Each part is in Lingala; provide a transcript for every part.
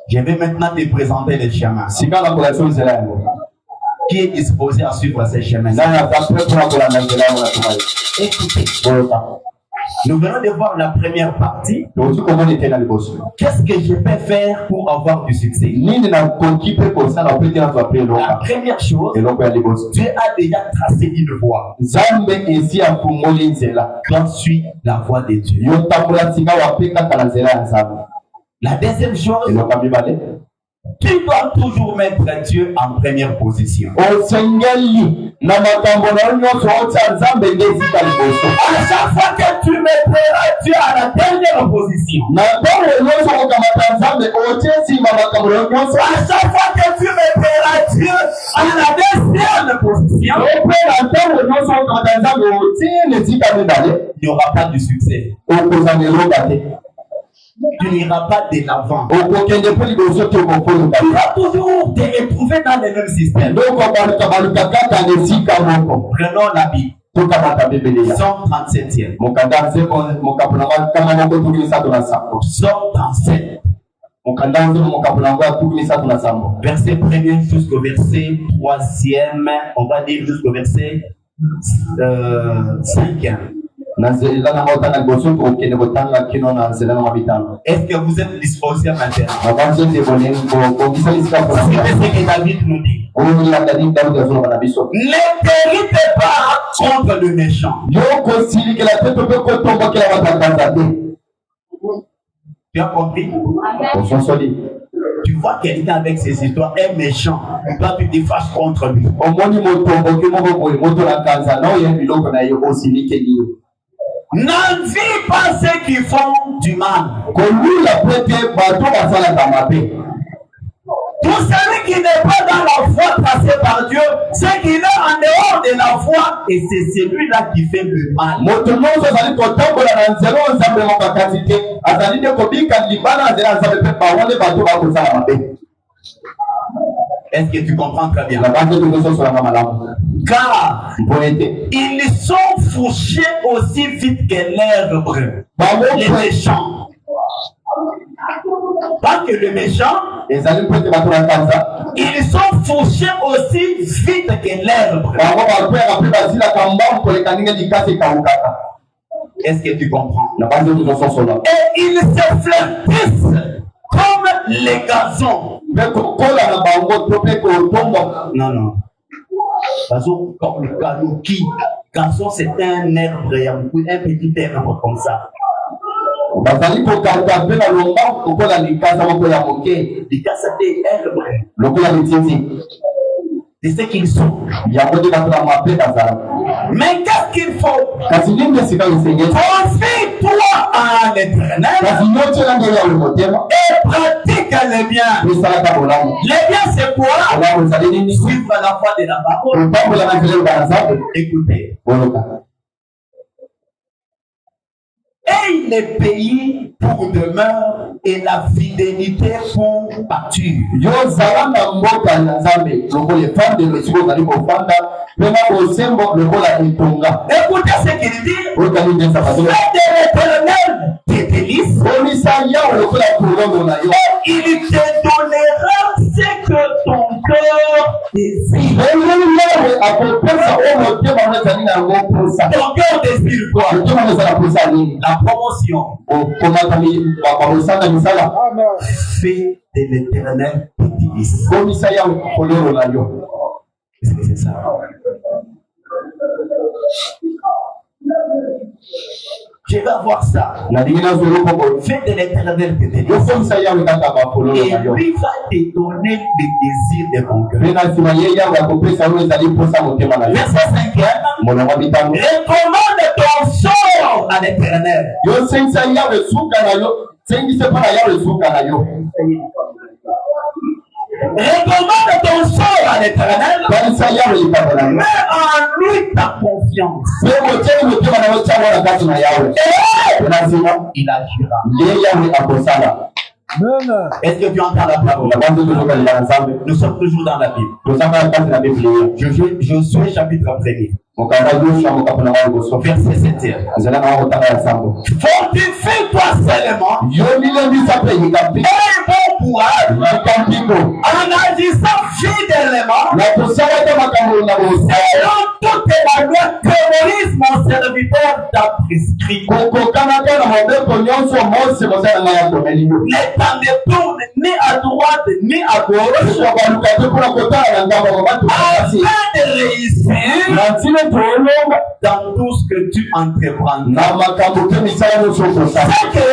Je vais maintenant te présenter les chemins. Qui est disposé à suivre ces chemins? Écoutez. Nous venons de voir la première partie. Qu'est-ce que je peux faire pour avoir du succès? La première chose, Dieu a déjà tracé une voie. Quand suit la voie de Dieu. La deuxième chose, tu dois toujours mettre Dieu en première position. À chaque fois que tu mettras Dieu à la dernière position. À chaque fois que tu mettras Dieu à la deuxième position, il n'y aura pas de succès. Tu n'iras pas de l'avant. Tu vas toujours te retrouver dans le même système. Prenons la Bible. Somme 37e. Somme 37. Verset 1er jusqu'au verset 3e. On va dire jusqu'au verset 5e. Est-ce que vous êtes disposés maintenant? C'est ce que David nous dit. Ne t'irrite pas contre le méchant. Tu as compris? Tu vois quelqu'un avec ses histoires, un méchant, toi tu te fâches contre lui. N'envie pas ceux qui font du mal. Tout celui qui n'est pas dans la foi tracée par Dieu, c'est qu'il est en dehors de la foi et c'est celui-là qui fait le mal. Est-ce que tu comprends très bien? Car ils sont fauchés aussi vite que l'herbe. Les méchants. Pas que les méchants. Ils sont fauchés aussi vite que l'herbe. Est-ce que tu comprends? Et ils se fleurissent comme les gazons. Non, non. Gazon comme le galoki. Gazon, c'est un herbe, un petit herbe comme ça. C'est ce qu'ils sont. Mais qu'est-ce qu'il faut? Confie-toi à l'Éternel et pratique les biens. Les biens, c'est quoi? Suivre la foi de la parole. Écoutez. Et les pays pour demeure et la fidélité pour pâture. Écoutez ce qu'il dit. Fais de l'Éternel tes délices. Et il te donnera ce que ton cœur désire. Ton cœur désire quoi? La promotion. Fais de l'Éternel tes délices. Est-ce que c'est ça? Je vais avoir ça. Fais de l'Éternel tes délices. Et lui va te donner les désirs de ton cœur. Verset 5e. Recommande ton sort à l'Éternel. Recommande ton sort à l'Éternel. Mets en lui ta confiance. Et il agira. Est-ce que tu entends la parole? Nous sommes toujours dans la Bible. Josué chapitre 1er. Verset 7. Fortifie-toi seulement. Et bon courage. en agissant fidèlement, selon toute la loi que mon serviteur t'a prescrit. Ne t'en détourne ni à droite ni à gauche, afin de réussir dans tout ce que tu entreprends. C'est que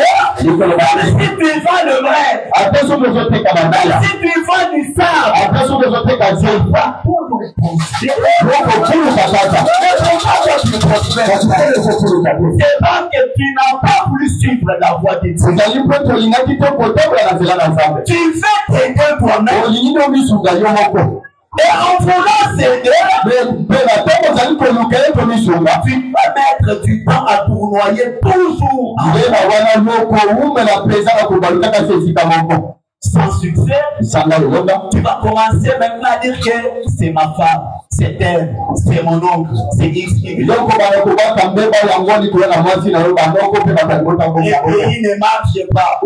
si tu vends le vrai, si tu vends du sable, c'est pas pour nous c'est parce que tu n'as pas voulu suivre la voie de Dieu. Tu fais t'aider toi-même. Et en voulant s'aider, tu vas mettre du temps à tournoyer toujours. Sans succès, tu vas commencer maintenant à dire que c'est ma femme, c'est elle, c'est mon oncle, c'est X. Le pays ne marche pas.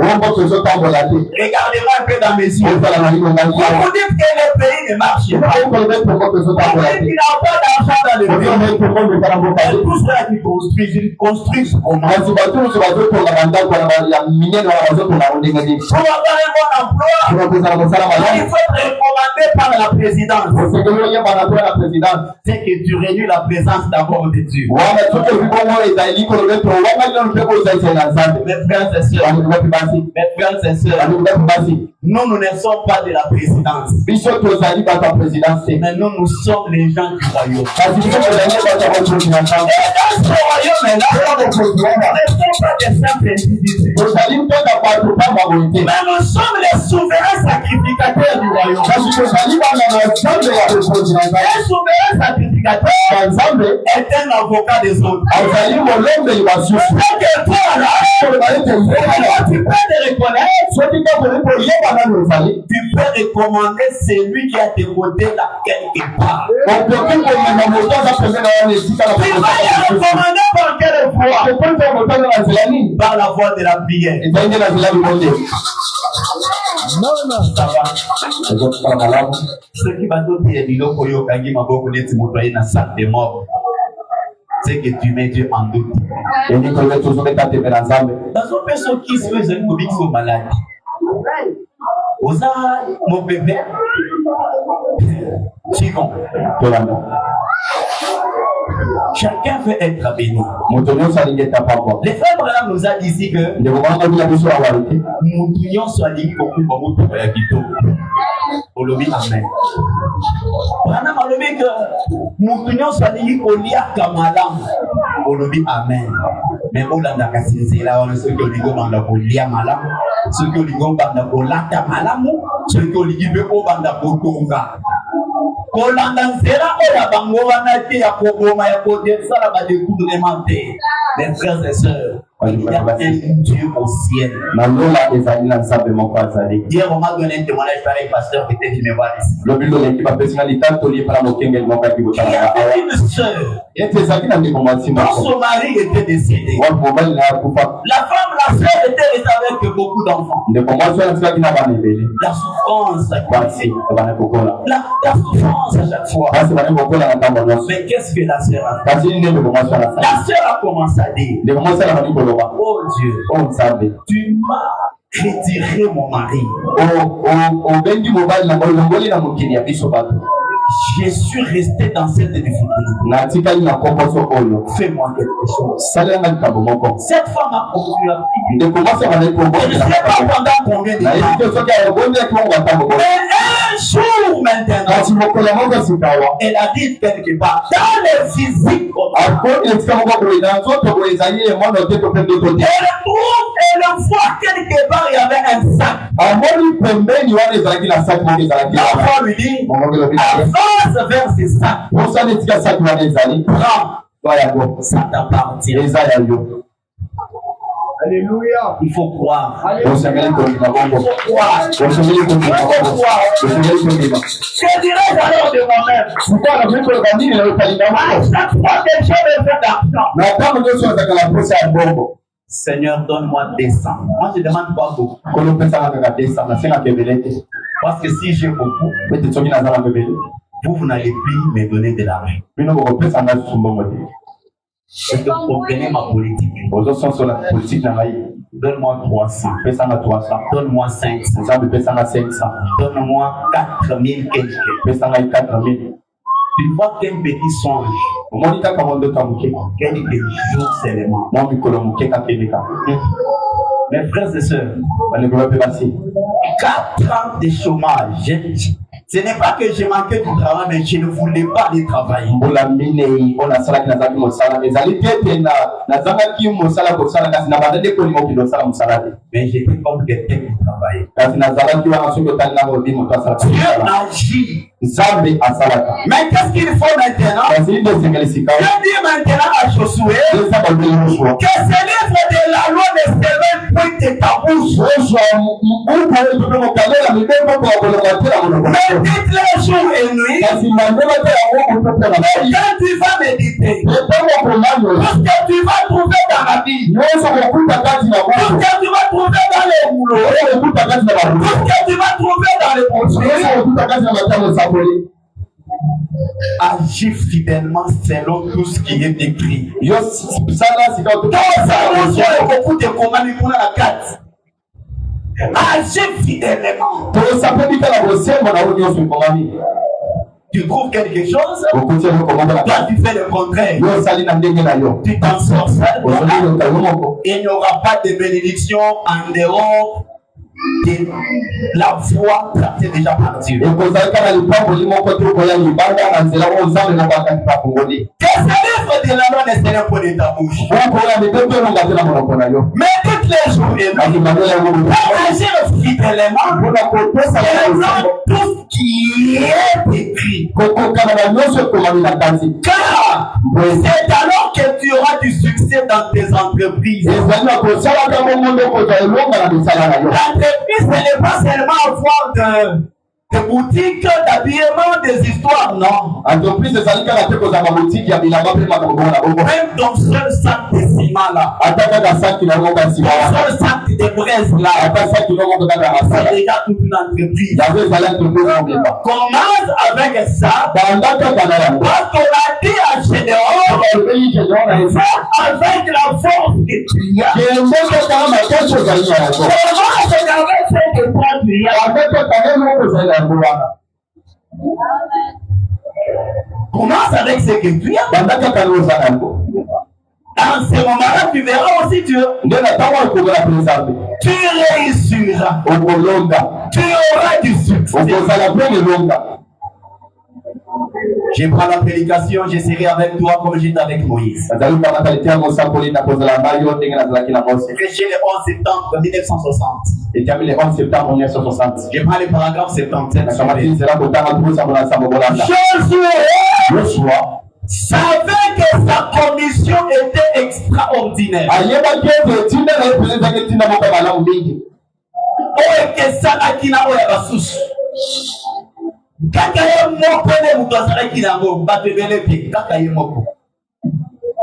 Regardez-moi un peu dans mes yeux. Vous dites que le pays ne marche pas. Vous dites qu'il n'a pas d'argent dans le pays. Et tout cela qui construisent comment? Pour avoir un bon emploi, il faut être recommandé par la présidence. C'est que tu réduis la présence d'abord de Dieu. Mes frères et sœurs, nous ne sommes pas de la présidence. Mais nous sommes les gens du royaume. Et dans ce royaume-là, nous ne sommes pas des simples individus. Mais nous sommes les souverains sacrificateurs du royaume. Un souverain sacrificateur est un avocat des autres. Que toi là, tu peux te reconnaître. Tu peux recommander celui qui a tes côtés là quelque part. Tu vas y recommander par quelle voie? Par la voie de la prière. Non, ça va. Ce qui va te dire, c'est que tu mets Dieu en doute. Dans une personne qui se fait une sont malade. Osa, mon bébé, suivant. Chacun veut être béni. Les frères Branham nous a dit ici que nous prions soit dit beaucoup de Olobi amen. Branham a levé que nous prions soit dit Olia Kamalam. Olobi amen. Mais Olanda Kassi, là on ceux qui ont banda Olia Malam, ceux qui ont banda Olata Malamu, ceux qui ont banda Botonga. Les frères et sœurs, il y a un Dieu au ciel. Hier, on m'a donné un témoignage par un pasteur qui était venu me voir ici. Il y avait une sœur dont son mari était décédé. La femme, la sœur était restée avec beaucoup d'enfants. La souffrance à chaque fois. Mais qu'est-ce que la sœur a fait? La sœur a commencé à dire, oh Dieu, tu m'as retiré mon mari. Je suis resté dans cette difficulté. Fais-moi quelque chose. Cette femme a continué à prier. Je ne sais pas pendant combien de temps. Mais un jour maintenant, elle a dit quelque part, dans le physique, elle voit quelque part, il y avait un sac. L'enfant lui dit, avance vers ces sacs. Prends, ça t'appartient. Alléluia. Il faut croire. Il faut croire. Je dirais alors de moi-même. À chaque fois que j'ai besoin d'argent, Seigneur, donne-moi 200. Moi, je demande pas beaucoup. Parce que si j'ai beaucoup, vous n'allez plus me donner de l'argent. Est-ce que vous comprenez ma politique? Donne-moi 300. Donne-moi 500. Donne-moi 4000 quelques. Tu vois qu'un petit songe, quelques jours seulement. Mes frères et sœurs, 4 ans de chômage. Ce n'est pas que je manquais du travail, mais je ne voulais pas de travailler. Mais j'étais comme quelqu'un qui travaillait. Dieu agit. Mais qu'est-ce qu'il faut maintenant? Dieu dit maintenant à Josué que ce livre de la loi ne s'éloigne point de ta bouche. Dites-le jour et nuit. Quand tu vas méditer, parce que tu vas trouver dans la vie, parce que tu vas trouver dans les boulots, parce que tu vas trouver dans les projets, agis fidèlement selon tout ce qui est écrit. Dans sa notion, beaucoup de commandes pour la carte. Agis fidèlement. Tu trouves quelque chose, toi tu fais le contraire. Tu t'en sors seul. Il n'y aura pas de bénédiction en dehors de la foi tracée déjà par Dieu. Que ce livre de la loi ne serait pas de ta bouche. Mais toutes les jours et nuits, agir fidèlement selon tout ce qui est écrit. Car c'est alors que tu auras du succès dans tes entreprises. L'entreprise, ce n'est pas seulement avoir des boutiques d'habillement, des histoires, non. Même ton seul sac de ciment là, ton seul sac de braise là, c'est déjà toute une entreprise. Commence avec ça, parce qu'on a dit à Gédéon, avec la force que tu as. Commence avec ce que toi tu as. Commence avec ce que tu as. Dans ce moment-là, tu verras aussi Dieu. Tu réussiras. Tu auras du succès. Je prends la prédication, je serai avec toi comme j'étais avec Moïse. Prêcher le 11 septembre 1960. Je prends le paragraphe 77. Josué savait que sa commission était extraordinaire. Kaka ye moko ne mutu azalaki nango batebele pe kaka ye moko.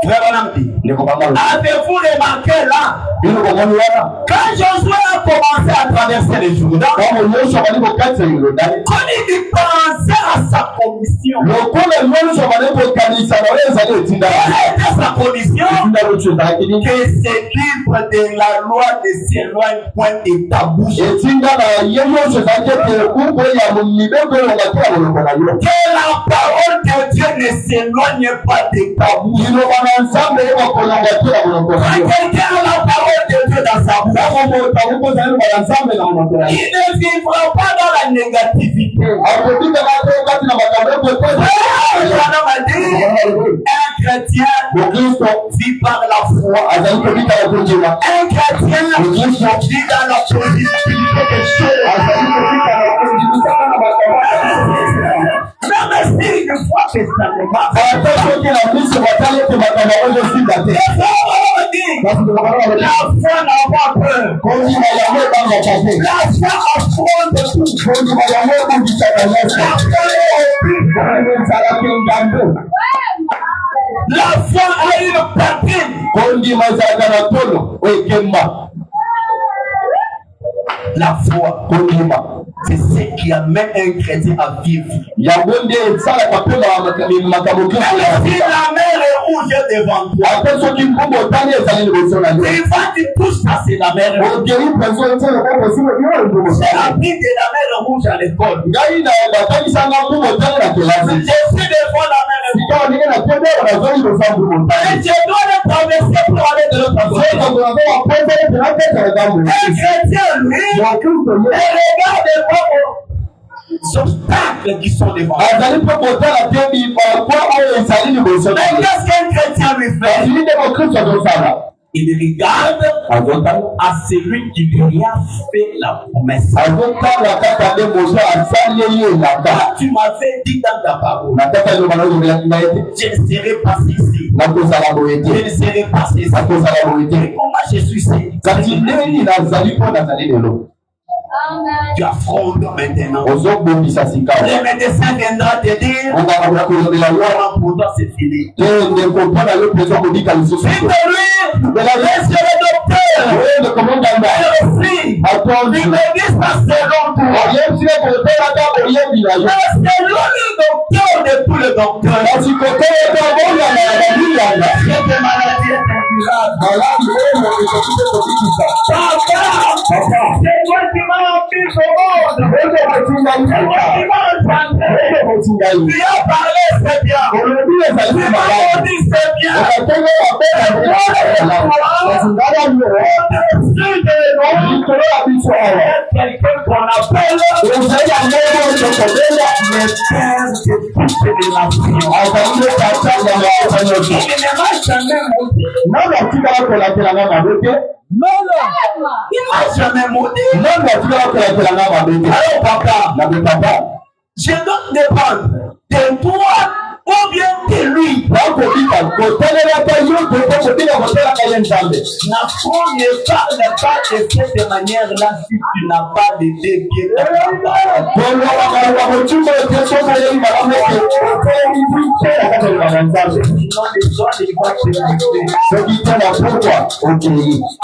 Avez-vous remarqué là? Quand Josué a commencé à traverser les Jourdain, quand il pensait à sa commission, sa commission, que ce livre de la loi ne s'éloigne point de ta bouche. Que la parole de Dieu ne s'éloigne pas de ta bouche. Quelqu'un a la parole de Dieu dans sa bouche. Il ne vivra pas dans la négativité. Un chrétien vit par la foi. Un chrétien vit dans la possibilité des choses. Même si une fois que ça ne va pas, la foi n'a pas peur. La foi affronte tout. La foi a une patine. La foi, C'est ce qui amène un chrétien à vivre. Si la mer est rouge devant toi, et quand tu touches ça, c'est la mer rouge. J'ai appris de la mer rouge à l'école. Je suis devant la mer rouge. Et je dois le traverser pour aller de l'autre côté. Un chrétien, lui, regarde les obstacles qui sont devant. Mais qu'est-ce qu'un chrétien lui fait? Il regarde à celui qui lui a fait la promesse. Tu m'avais dit dans ta parole, je ne serai pas ici. Je ne serai pas ici. Comment je suis ici? Tu affrontes maintenant. Le médecin viendra te dire, pour toi c'est fini. C'est lui, laisse le docteur. Le fille, il me dit ça selon toi. C'est lui le docteur de tous les docteurs. Cette maladie est incurable. C'est toi qui m'as appris au monde. Tu as parlé, c'est bien. Tu m'as dit, c'est bien. Quelqu'un qu'on appelle le père de toutes les nations. Il ne m'a jamais monté. Il m'a jamais maudit. Alors papa, je dois dépendre de toi ou bien de lui. N'apprends ne parle pas de cette manière-là si tu n'as pas de dévier.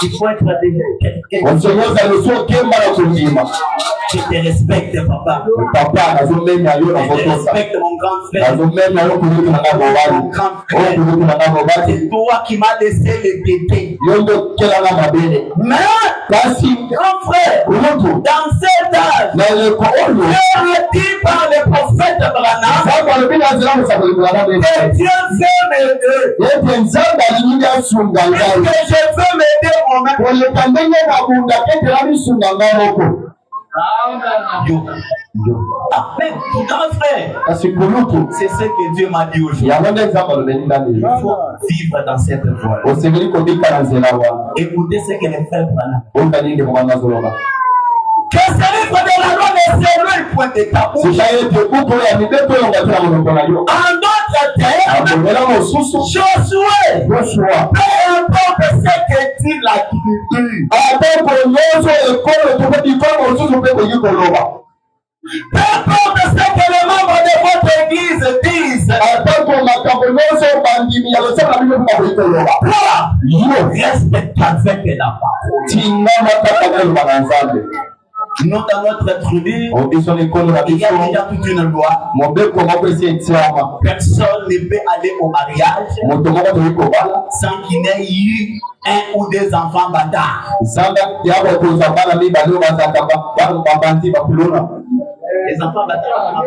Il faut être déjà quelqu'un. Je te respecte, papa. Je respecte mon grand frère. C'est toi qui m'as laissé le pété. Mais, grand frère, dans cet âge, Dieu a dit par le prophète Branham que Dieu veut m'aider. Que je veux m'aider moi-même. Amen. Grand frère, c'est ce que Dieu m'a dit aujourd'hui. Il faut vivre dans cette voie. Écoutez ce que les frères prennent. Que ce livre de la loi ne s'éloigne point de ta bouche. En d'autres termes, Josué, peu importe ce que dit la tribu, peu importe ce que les membres de votre église disent, respecte avec la parole. Nous, dans notre tribu, il y a déjà toute une loi. Personne ne peut aller au mariage sans qu'il n'ait eu un ou deux enfants bâtards. Les enfants bâtards,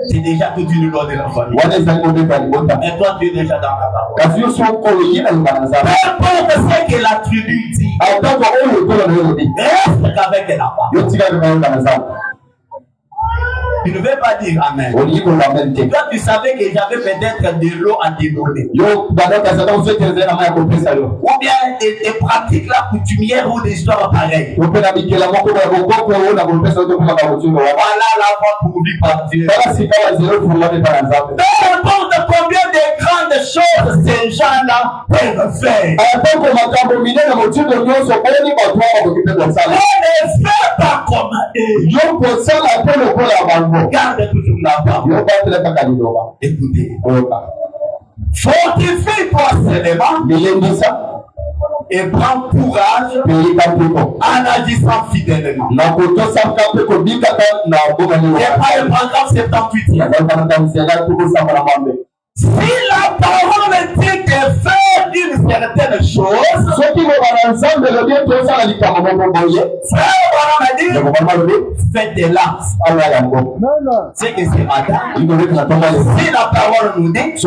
c'est déjà toute une loi de la famille. Et toi, tu es déjà dans la parole. Peu importe ce que la tribu dit, reste avec la parole. Tu ne veux pas dire Amen. Toi, tu savais que j'avais peut-être de l'eau à te donner. Ou bien des pratiques là coutumières ou des histoires pareilles. Voilà la voie pourvue par Dieu. Peu importe combien de grandes choses ces gens-là peuvent faire. On ne fait pas commander. Garde toujours la parole. Écoutez. Fortifie-toi seulement et prends courage en agissant fidèlement. Et pas le paragraphe 78. Si la parole dit de faire une certaine chose, frère Branham a dit, faites-la. C'est que c'est matin. Si la parole nous dit que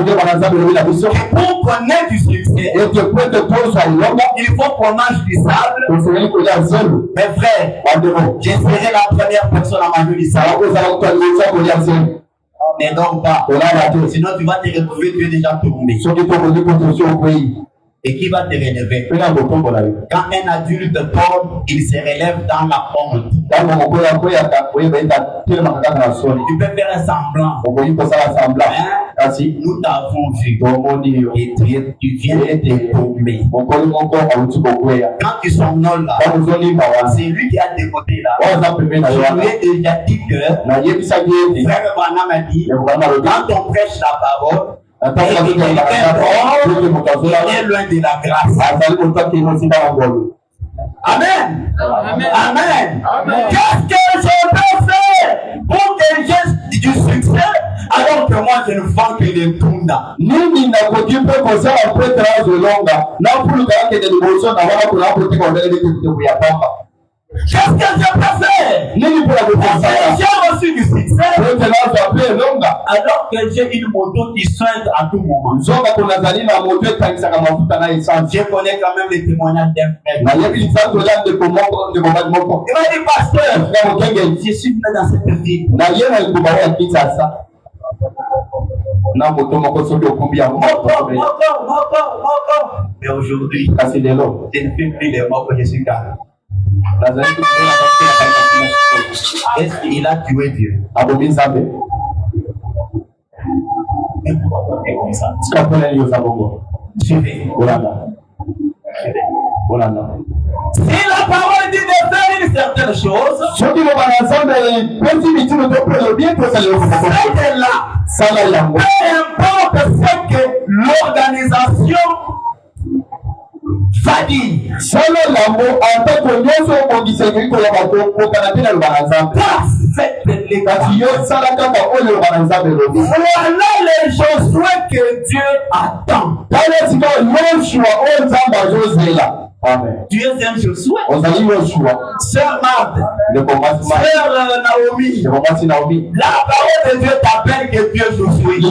pour connaître du succès, il faut qu'on mange du sable. Mes frères, je serai la première personne à manger du sable. Mais donc pas. Sinon tu vas te retrouver, tu es déjà tombé. Et qui va te relever? Quand un adulte tombe, il se relève dans la honte. Tu peux faire un semblant. Hein? Nous t'avons vu. Et tu viens de tomber. Quand tu somnoles là, c'est lui qui a décoté là. Je lui ai déjà dit que frère Branham a dit, quand on prêche la parole, il est loin de la grâce. Amen. Amen. Qu'est-ce que je peux faire pour que j'ai du succès alors que moi je ne vends que des tunda? Qu'est-ce que je peux faire? J'ai reçu du succès alors que j'ai une moto qui soigne à tout moment. Je connais quand même les témoignages d'un frère. Il m'a dit, pasteur, je suis venu dans cette ville. Mais aujourd'hui, je ne fais plus les morts que je suis calme. Est-ce qu'il a tué Dieu? Suivez. Si la parole dit de faire une certaine chose, faites-la. Peu importe ce que l'organisation va dire. Voilà les Josué que Dieu attend. Amen. Tu es un Josué. Sœur Marthe, Sœur Naomi, la parole de Dieu t'appelle que tu es Josué. Tu es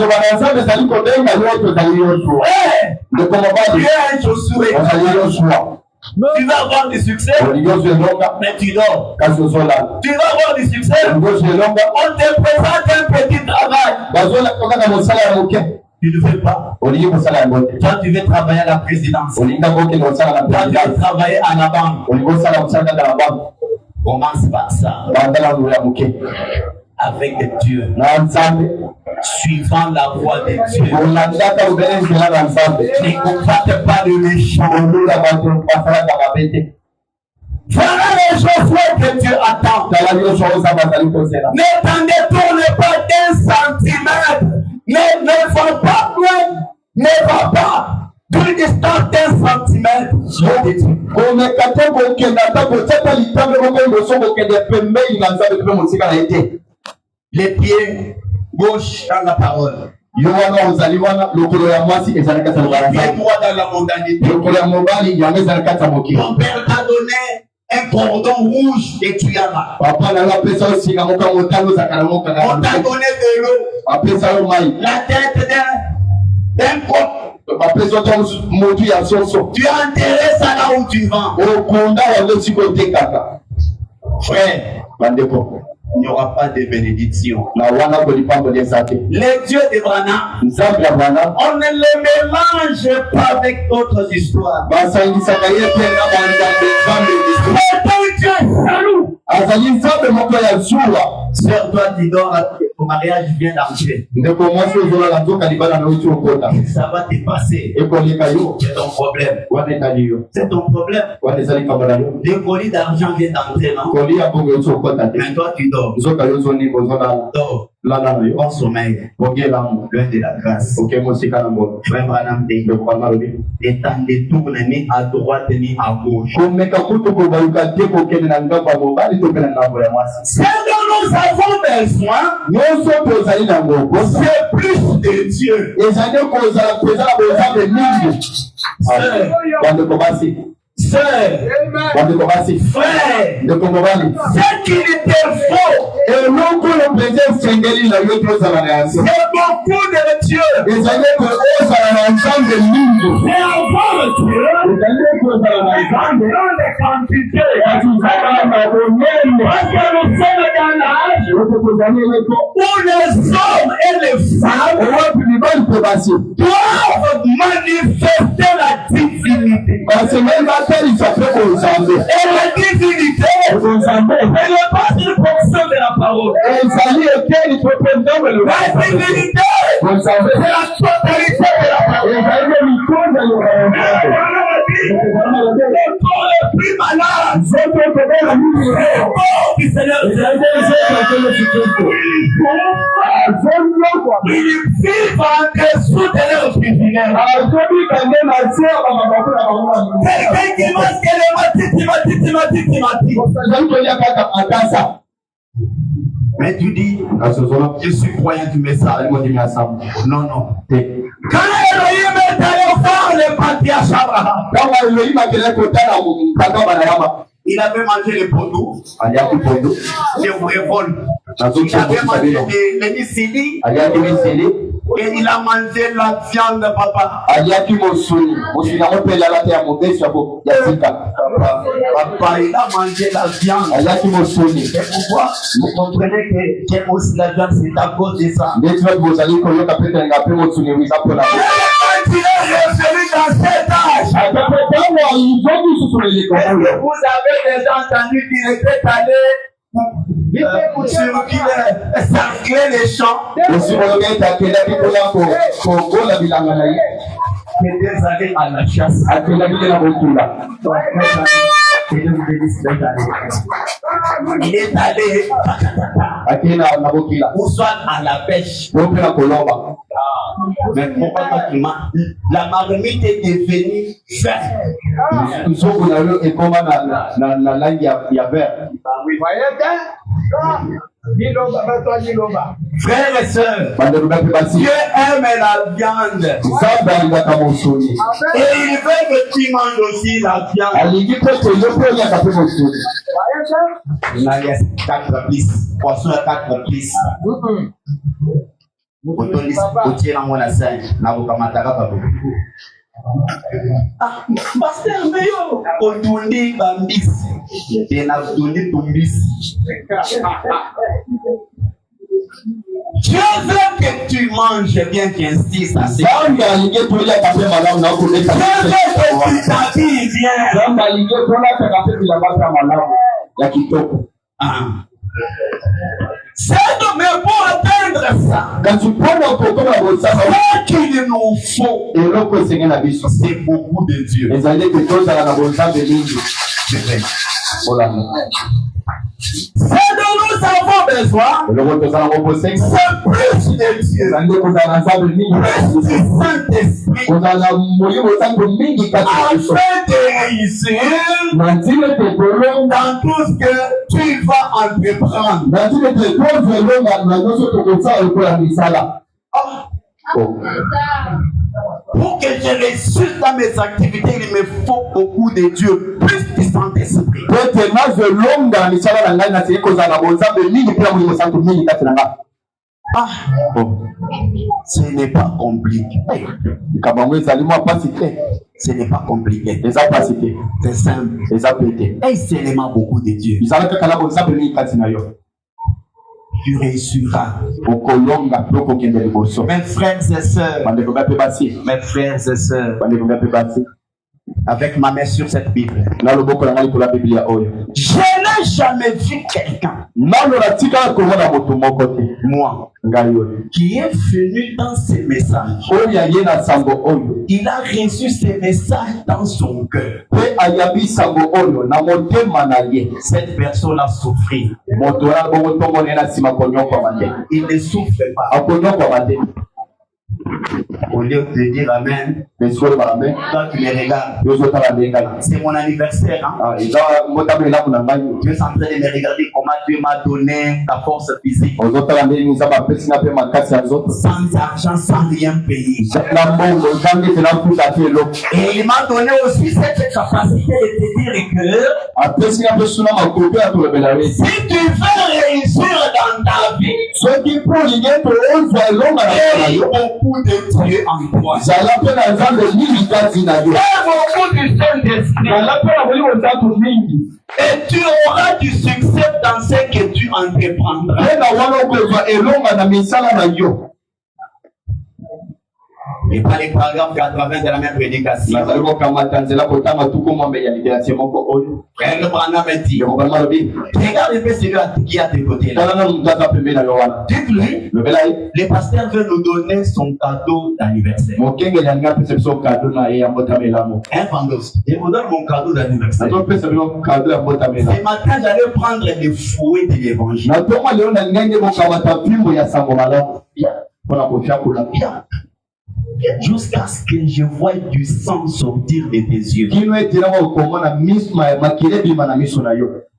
un Josué. Tu vas avoir du succès, mais tu dors. Tu vas avoir du succès, on te présente un petit travail. Tu ne fais pas. Toi, tu veux travailler à la présidence. Toi, tu veux travailler à la banque. Commence par ça. Avec Dieu. Suivant la voie de Dieu. Ne combatte pas le méchant. Voilà les choses que Dieu attend. Ne t'en détourne pas d'un centimètre. Ne va pas loin. Ne va pas d'une distance d'un centimètre. Les pieds gauche dans la parole. Les pieds droit dans la mondanité. Ton père t'a donné un cordon rouge et tu y as là. On t'a donné de l'eau. La tête d'un coq. Tu as enterré ça là où tu vas. Frère, il n'y aura pas de bénédiction. Les dieux de Branham, on ne les mélange pas avec d'autres histoires. C'est Dieu jaloux. Sœur, toi, tu dors, ton mariage vient d'entrer. Ça va te passer. C'est ton problème. C'est ton problème. Des colis d'argent viennent d'entrer, non? Mais toi, tu dors. Dors. bon sommeil, loin de la grâce. Frère Branham dit, étendez tout, ni à droite ni à gauche. Ce dont nous avons besoin, c'est plus de Dieu. Sœur, frère, ce qui était faux, c'est beaucoup de Dieu. Et avoir le Dieu, dans les quantités, parce que nous sommes dans l'âge où les hommes et les femmes doivent manifester la divinité. Et la divinité, elle n'est pas une fonction de la parole. La divinité, c'est la totalité de la parole. Le corps le plus malade, c'est le corps du Seigneur. Ils vivent en dessous de leur privilège. Quelqu'un qui pense qu'elle mais tu dis, je suis croyant, tu mets ça. Non, non. Quand Elohim est allé voir le patriarche Abraham, il avait mangé les poteaux. Je vous révole. Il avait mangé les missili. Et il a mangé la viande, papa. Papa, il a mangé la viande. Et pourquoi? Vous comprenez que aussi la viande, c'est à cause de ça. Est-ce que vous avez déjà entendu qu'il était allé circuler les champs? Il était allé à la chasse. Il est allé ou soit à la pêche. Mais pourquoi la marmite est devenue verte? Frères et sœurs, Dieu aime la viande. Et il veut que tu manges aussi la viande. Il y a 4 plus. Poisson à 4 plus. Pasteur Meyo, Otundi Bambisi, et Nabtundi Tumbisi. Dieu veut que tu manges bien, tu insistes à ce Dieu veut que tu t'habilles bien. C'est mais pour atteindre ça, ce qu'il nous faut, c'est beaucoup de Dieu. Ce dont nous avons besoin, c'est plus de Dieu, plus du Saint-Esprit, afin de réussir dans tout ce que tu vas entreprendre. Pour que je réussisse dans mes activités, il me faut beaucoup de Dieu, plus du Saint-Esprit. Ce n'est pas compliqué. Ce n'est pas compliqué. C'est simple. Et c'est seulement beaucoup de Dieu. Tu réussiras. Mes frères et sœurs, avec ma main sur cette Bible, Genèse n'ai jamais vu quelqu'un, moi, qui est venu dans ces messages. Il a reçu ces messages dans son cœur. Cette personne a souffert. Il ne souffre pas. Au lieu de dire Amen, toi tu me regardes. C'est mon anniversaire. Hein? Tu es en train de me regarder comment Dieu m'a donné ta force physique. Sans argent, sans rien payer. Et il m'a donné aussi cette capacité de te dire que si tu veux réussir dans ta vie, et beaucoup de Dieu en toi. Et tu auras du succès dans ce que tu entreprendras. Et pas les paragraphes 80 de la même prédication. Frère le Branham dit, regarde un peu celui qui est à tes côtés là. Dites-lui, le pasteur veut nous donner son cadeau d'anniversaire. Un vendeur, je vous donne mon cadeau d'anniversaire. Ce matin, j'allais prendre des fouets de l'évangile. Jusqu'à ce que je voie du sang sortir de tes yeux.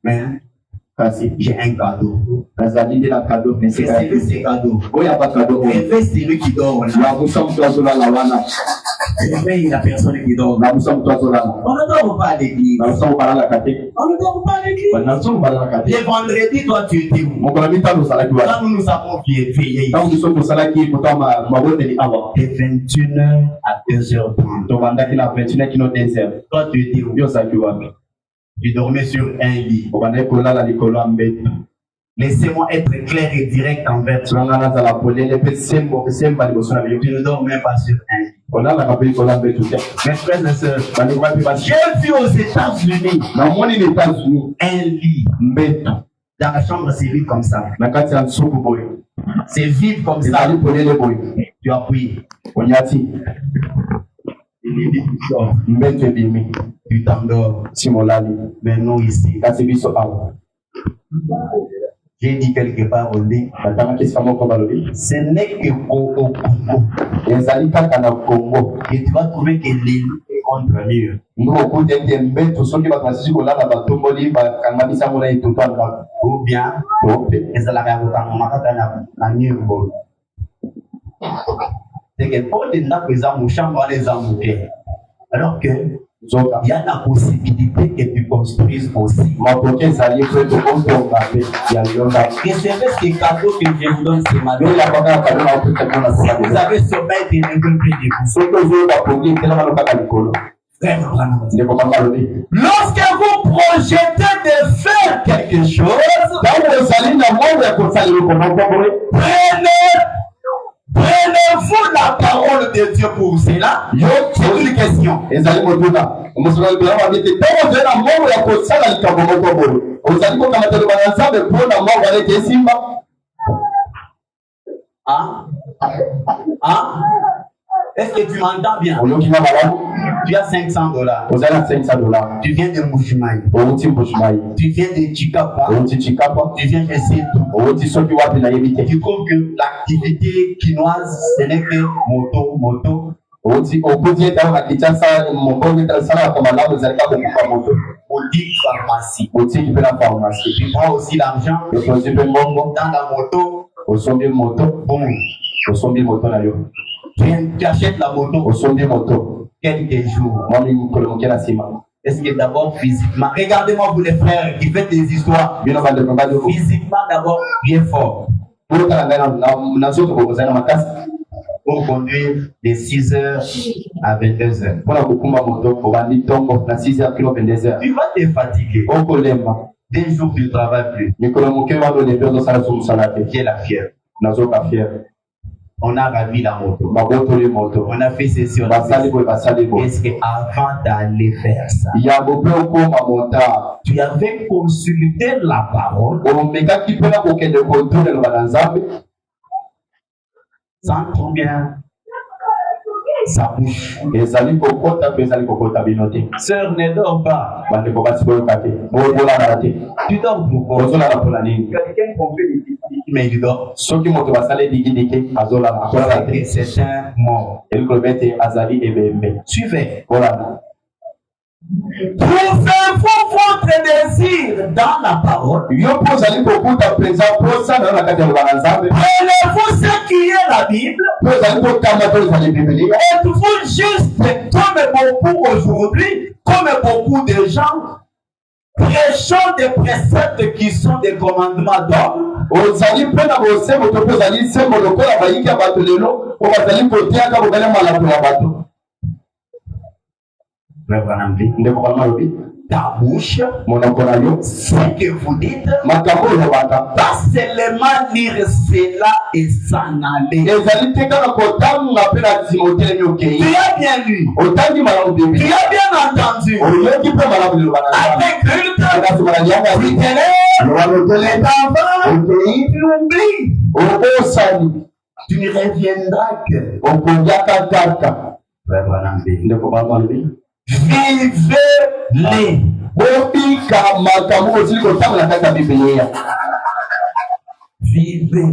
Mais j'ai un cadeau. Recevez ce cadeau. Réveille celui qui dort. Réveille la personne qui dort. On ne dort pas à l'église. On ne dort pas à l'église. Le vendredi, toi tu étais où? Quand nous nous avons veillé de 21h à 2h30. Toi tu étais où? Tu dormais sur un lit. Laissez-moi être clair et direct envers toi. Tu ne dors même pas sur un lit. Mes frères et sœurs, j'ai vu aux États-Unis un lit. Dans la chambre, c'est vide comme ça. C'est vide comme ça. Tu appuies. Tu t'endors. Mais nous ici, j'ai dit quelque part au lit, ce n'est que au Congo. Et tu vas trouver que l'île est contre mur. Ou bien, c'est que pour les chambre les amoureux. Alors que il y a la possibilité que tu construises aussi. Recevez ce cadeau que je vous donne ce matin. Vous avez sommeil de rêver près de vous. Lorsque vous projetez de faire quelque chose, prenez-vous la parole de Dieu pour cela. C'est une question. Est-ce que tu m'entends bien? Tu as $500. Tu viens de Mbujimayi. Tu viens de Chikapa. Tu viens de Setou. Tu trouves que l'activité quinoise, ce n'est que moto. Boutique pharmacie. Tu prends aussi l'argent dans la moto. Tu achètes la moto. Quelques jours. Est-ce que d'abord physiquement, regardez-moi vous les frères qui faites des histoires. Physiquement d'abord bien fort. Pour conduire de 6h à 22h. Tu vas te fatiguer. 2 jours tu ne travailles plus. Qui est la fièvre? On a ravi la moto. On a fait ceci, on a fait ça. Est-ce qu'avant d'aller faire ça, tu avais consulté la parole sans trop bien sa bouche. Sœur, ne dors pas. Tu dors pourquoi? Quelqu'un confie mais il dort. C'est un mort. Suivez. Trouvez-vous votre désir dans la parole? Prenez-vous ce qui est la Bible? Êtes-vous juste comme beaucoup aujourd'hui, comme beaucoup de gens, prêchant des préceptes qui sont des commandements d'hommes? Ta bouche, ce que vous dites, pas seulement lire cela et s'en aller. Tu as bien lu, tu as bien entendu. Avec culte, tu te lèves, les enfants, tu oublies. Tu ne reviendras que. Vivez-les. Vivez.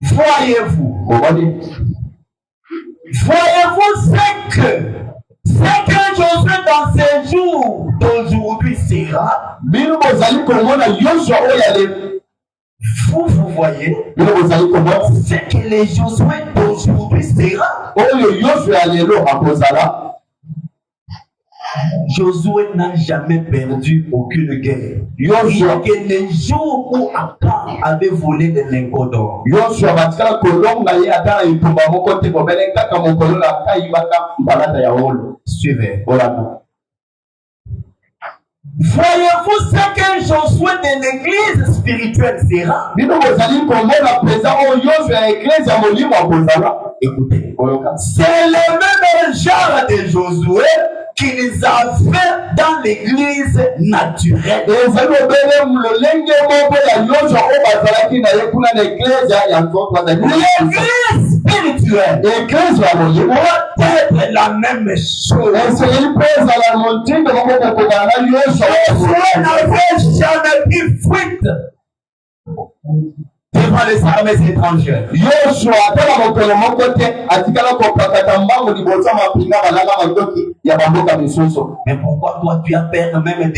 Voyez-vous. Voyez-vous ce que Josué dans ces jours d'aujourd'hui sera. Vous voyez ce que les Josué d'aujourd'hui sera. Josué n'a jamais perdu aucune guerre. Il y a les jours où Achan avait volé des lingots d'or. Suivez. Voyez-vous ce que Josué de l'église spirituelle sera? Écoutez, c'est le même genre de Josué qu'ils avaient dans l'église naturelle. L'église spirituelle doit être la même chose. Josué n'avait jamais pris fuite devant les armées étrangères. Mais pourquoi toi tu as peur même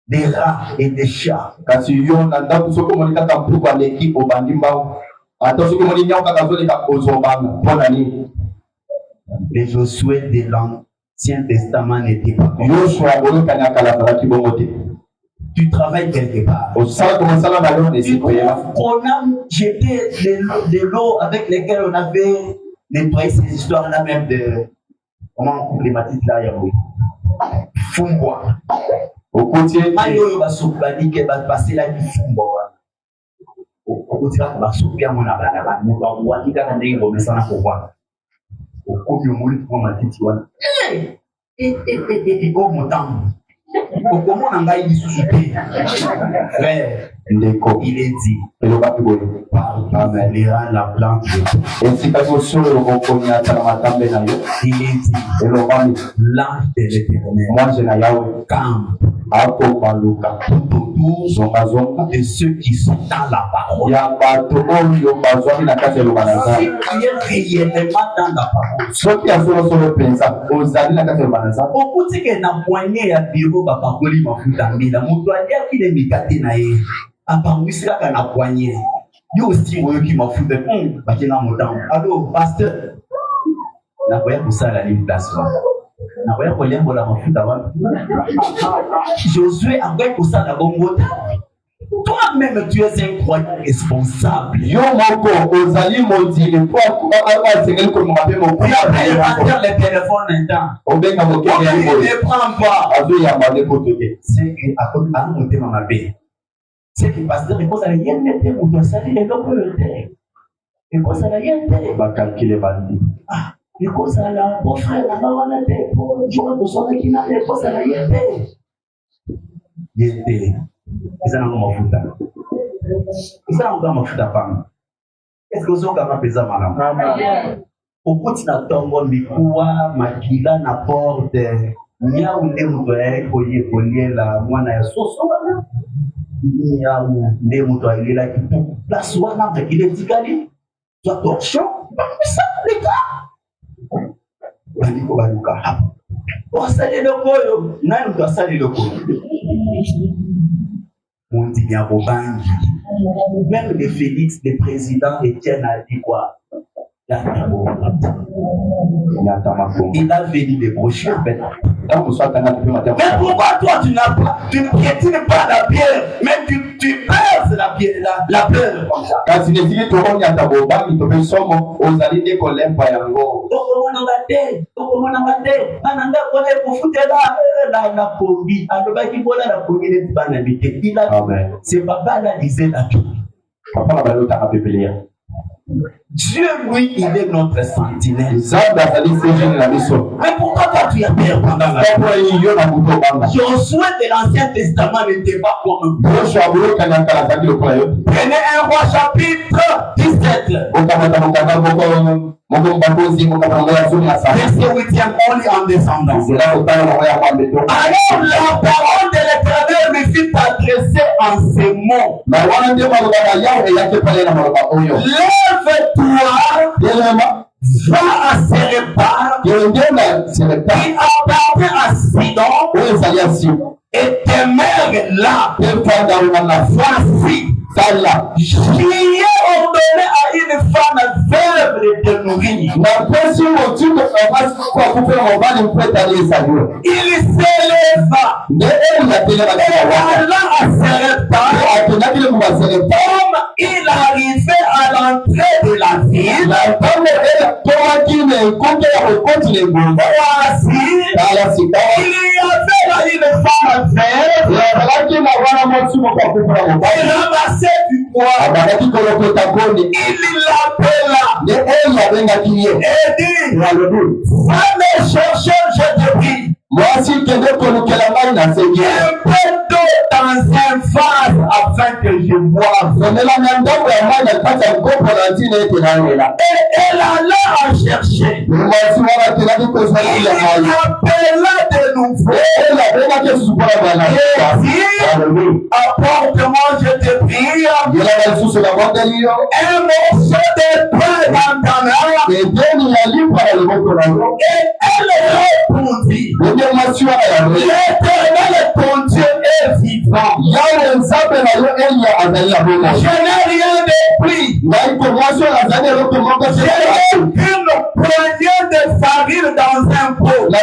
des rats et des chats? Les Josué de l'Ancien Testament n'étaient pas comme tu travailles quelque part. On a jeté de l'eau avec lesquelles on avait nettoyé ces histoires-là même de... Comment on problématique là, Yahoo? Fumboa. Au côté, Mayo va s'occuper que va passer là du Fumboa. Au côté, là, va s'occuper à mon abana. Nous va voir qui a gagné vos messages pour voir. Au côté, on m'a dit qu'on m'a dit, tu vois. Oh, mon temps. Comment on a dit frère, il est dit parlera la plante il est dit l'ange de l'éternel campe tout autour de ceux qui sont dans la parole. Si tu es réellement dans la parole, beaucoup de gens ont poigné à bureau bakakoli mafuta mbila mutu aliaki de mikate na ye apangwisika kana poigné yo aussi oyoki mafuta bakina motango allo pasteur na koya kusala ni place na koya kolembola mafuta wana Josué a kusala bongo. Toi-même, tu es un croyant responsable. Yo moko ozali modile pour les téléphones un temps. Obenga moke ne prend pas. Azo ya mane potoke. C'est que à côté à monter mama bé. C'est que pasteur repose à rien n'était ou doit salir et donc le terre. Et quoi ça va y être? Va calculer bandi. Ah, et quoi ça là? Mon frère, là-bas, on a des pour jouer de son équipe, et quoi ça va y être? Y était. Ils ont encore ma fouta. Ils ont encore ma fouta femme. Est-ce que vous avez encore pesé madame? Au bout de la tombe, mikuwa, makila, na porte, nia ou ne moutoye, koye la moine ya soso wana. Nia ou ne moutoye la qui pour place wana, mais il est dicali. Soit torchon, ça les gars. Baliko baluka. On sali le koyo, nani mtu asali le koyo. On dit bien au bangi. Même le Félix, le président Étienne a dit quoi? Il a venu des brochures. Mais pourquoi toi tu n'as pas, tu ne piétines pas la pierre, mais tu perces la pierre, la pierre comme ça. Quand tu ne dis que tu as ta boba, tu peux sommer aux alliés de colère par yango. C'est papa là disait la Bible. Papa la Bible t'a appelé. Dieu, lui, il est notre sentinelle. Mais pourquoi toi tu as peur pendant la vie? Josué de l'Ancien Testament n'était pas comme nous. Prenez un roi chapitre 17. Verset 8e, on lit en descendant. Alors la parole de l'Éternel me fit adresser en ces mots. Lève-toi, va à Sérépar, il appartient à Sidon, et tes mères là, voici. J'y ai ordonné à une femme veuve de te nourrir. Il s'éleva et alla à Sérépar. Comme il arrivait à l'entrée de la ville, voici, il y avait là une femme veuve. Elle ramassait du bois. Il l'appela et dit, va me chercher, je te prie, un peu d'eau dans un vase afin que je boive. Et elle alla en chercher. Il appela de nouveau et dit, apporte-moi, je te prie, un morceau de pain dans ta main. Et elle répondit, l'Éternel ton Dieu est vivant. Je n'ai rien de pris. J'ai une poignée de farine dans un pot. Et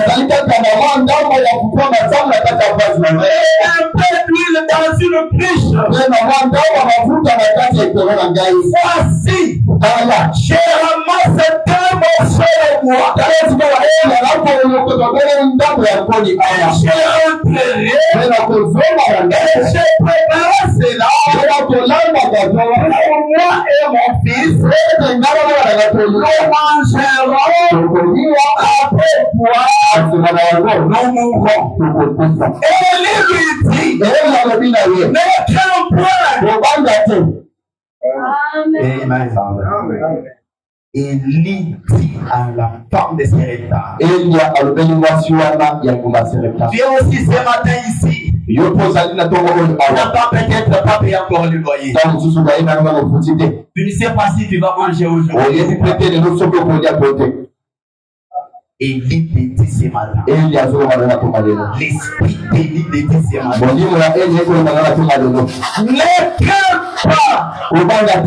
un peu d'huile dans une cruche. Voici, j'ai ramassé 2 morceaux de bois. J'ai enterré et j'ai préparé cela pour moi et mon fils. Nous mangerons après boire, nous mourrons. Et lui dit, ne crains point. Amen. Élie dit à la femme de Séréptar, viens aussi ce matin ici. On n'a pas peut-être pas payé encore le loyer. Tu ne sais pas si tu vas manger aujourd'hui. Élie te dit ce matin. L'esprit d'Élie te dit ce matin. Ne crains pas. Rentre.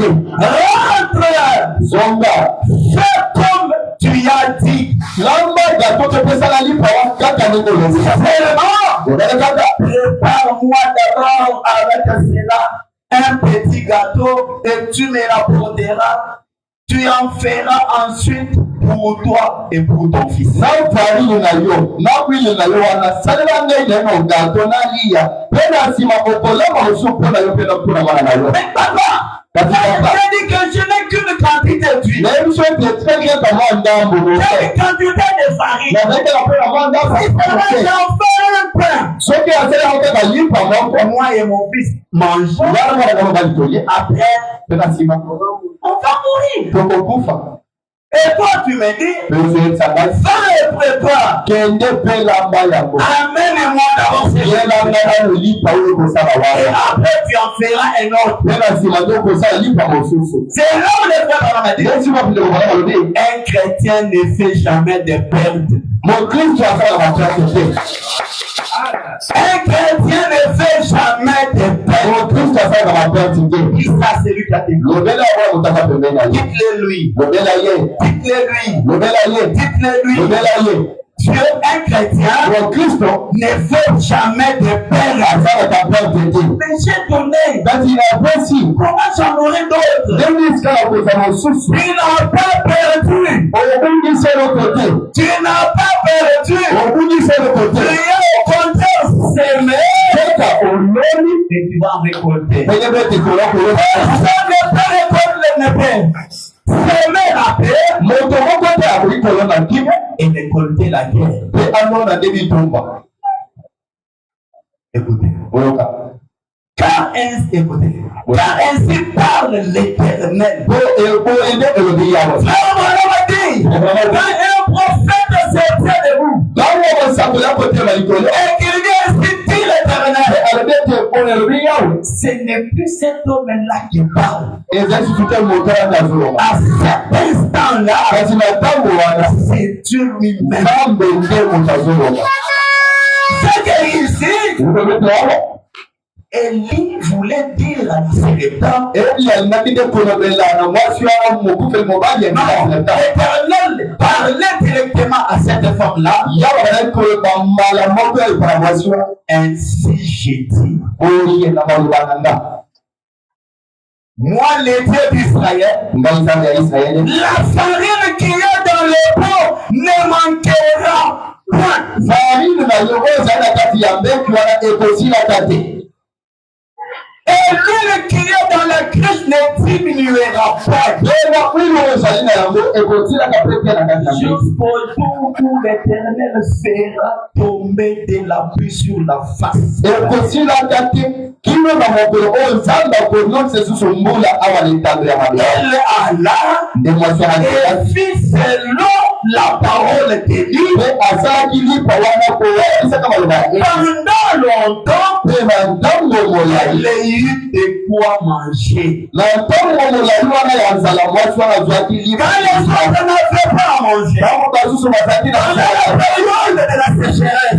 Fais comme tu as dit. Prépare-moi d'abord avec cela un petit gâteau et tu me l'apporteras. Tu en feras ensuite pour toi et pour ton fils. Mais papa, dit que je n'ai qu'une quantité quantité d'huile. Même chose est très bien comme un d'ambre. Quelle quantité de farine. Mais avec la paix, la d'ambre. Si j'en fais un pain. Ce qui a fait en fait la ligne par moi et mon fils mangeons. Après, on va mourir. Et toi, tu me dis, va et prépare. Amène-moi d'abord ces choses. Et après, tu en feras un autre. C'est là où les frères m'a dit, un chrétien ne fait jamais de perte. Mon Christ va faire la perte. Un chrétien ne fait jamais de perte. Mon Christ va faire la perte. Qui ça, c'est lui qui a dit. Dites-le lui. Dites-le lui. Dieu, un chrétien, ne fait jamais de perte. Mais j'ai donné. Comment j'en aurai d'autres? Tu n'as pas perdu. Tu n'as pas perdu. Tu es au contraire s'aimer. Et tu vas récolter. Personne ne peut récolter le paix. S'aimer la paix et récolter la guerre. Écoutez. Car ainsi parle l'Éternel. Quand un prophète sortait de vous et qu'il dit ainsi dit l'Éternel, ce n'est plus cet homme-là qui parle. À cet instant-là, c'est Dieu lui-même. C'est que ici, Élie voulait dire à la serpent, l'Éternel parlait directement à cette femme-là. Ainsi j'ai dit, moi, les dieux d'Israël, la farine qui est dans le pot ne manquera point. Et l'huile qui est dans la cruche ne diminuera pas. Jusqu'au jour où l'Éternel fera tomber de la pluie sur la face. Elle alla et fit selon la parole de Dieu. Pendant longtemps, elle a eu de quoi manger. Quand les autres n'avaient pas à manger, dans la période de la sécheresse,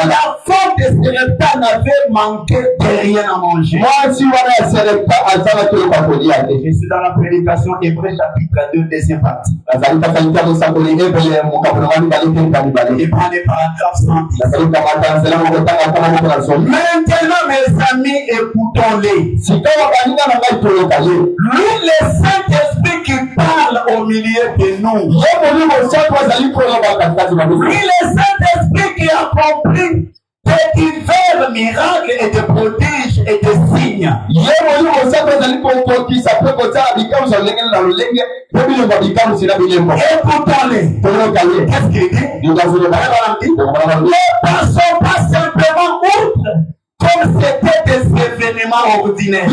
la faute de Sérapta n'avait manqué de rien à manger. Je suis dans la prédication Hébreux chapitre 2, deuxième partie. Et prenez paragraphe 110. Maintenant, mes amis, écoutons-les. Lui, le Saint-Esprit qui parle au milieu de nous. Lui, le Saint-Esprit qui a compris des divers miracles et des prodiges et des signes. Écoutons-les. Qu'est-ce qu'il dit? Ne passons pas simplement outre comme c'était des événements ordinaires.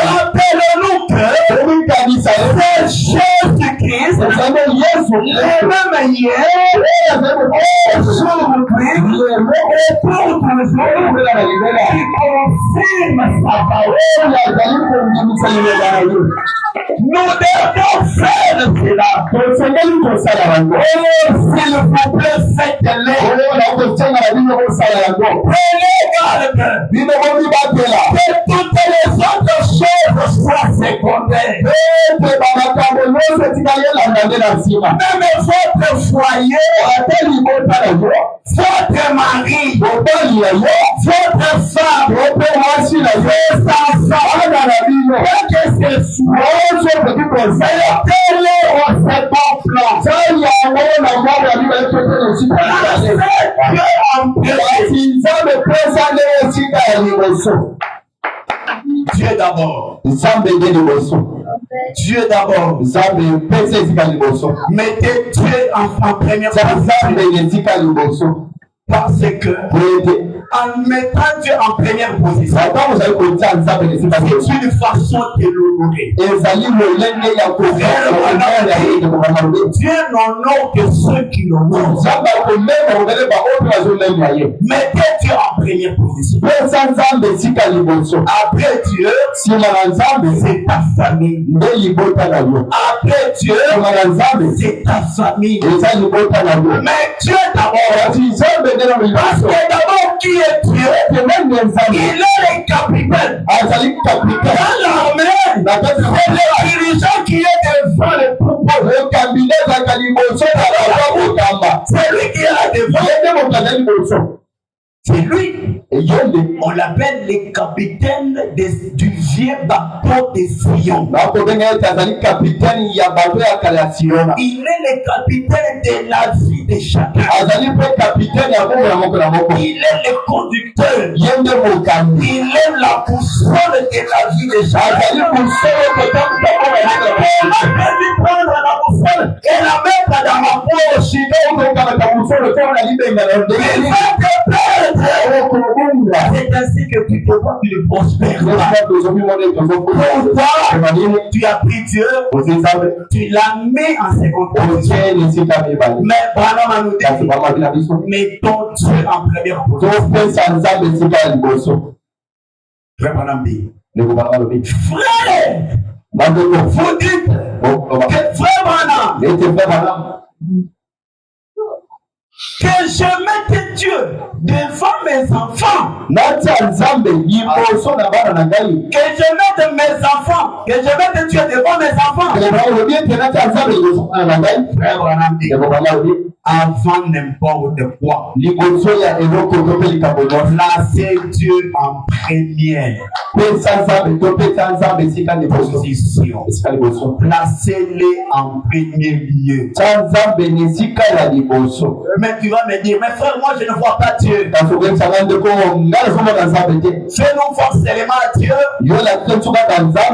Rappelons-nous que c'est Jésus-Christ, le même hier, aujourd'hui, et pour toujours, qui confirme sa parole. Nous devons faire cela. S'il vous plaît, faites-le. Prenez garde que toutes les autres choses soient secondaires. Même votre foyer, votre mari, votre femme, vos enfants, quel que ce soit, mettez-les au second plan. Dieu d'abord. Dieu d'abord. Mettez Dieu en première position. Parce que en mettant Dieu en première position, c'est une façon de l'honorer. Dieu n'honore que ceux qui l'honorent. Mettez Dieu en première position. Après Dieu, c'est ta famille. Après Dieu, c'est ta famille. Mais Dieu d'abord. Parce que d'abord, qui est Dieu? Il est le capitaine. Dans l'armée, c'est le dirigeant qui est devant le propos. C'est lui qui est devant. C'est lui. On l'appelle le capitaine du vieux bateau de Sion. Il est le capitaine de la vie de chacun. Il est le conducteur. Il est la boussole de la vie de chacun. On a pu prendre la boussole et la mettre dans ma poche. C'est ainsi que tu te vois, tu ne prospères pas. Pourquoi tu as pris Dieu, tu l'as mis en seconde position. Mais Branham a nous dit, mettons Dieu en première position. Frère Branham dit, frère, vous dites que frère Branham, que je mette Dieu devant mes enfants. Que je mette mes enfants. Que je mette Dieu devant mes enfants. Frère Branham dit, avant n'importe quoi, placez Dieu en première position. Placez-les en premier lieu. Mais tu vas me dire, mais frère, moi je ne vois pas Dieu. Fais-nous voir seulement Dieu.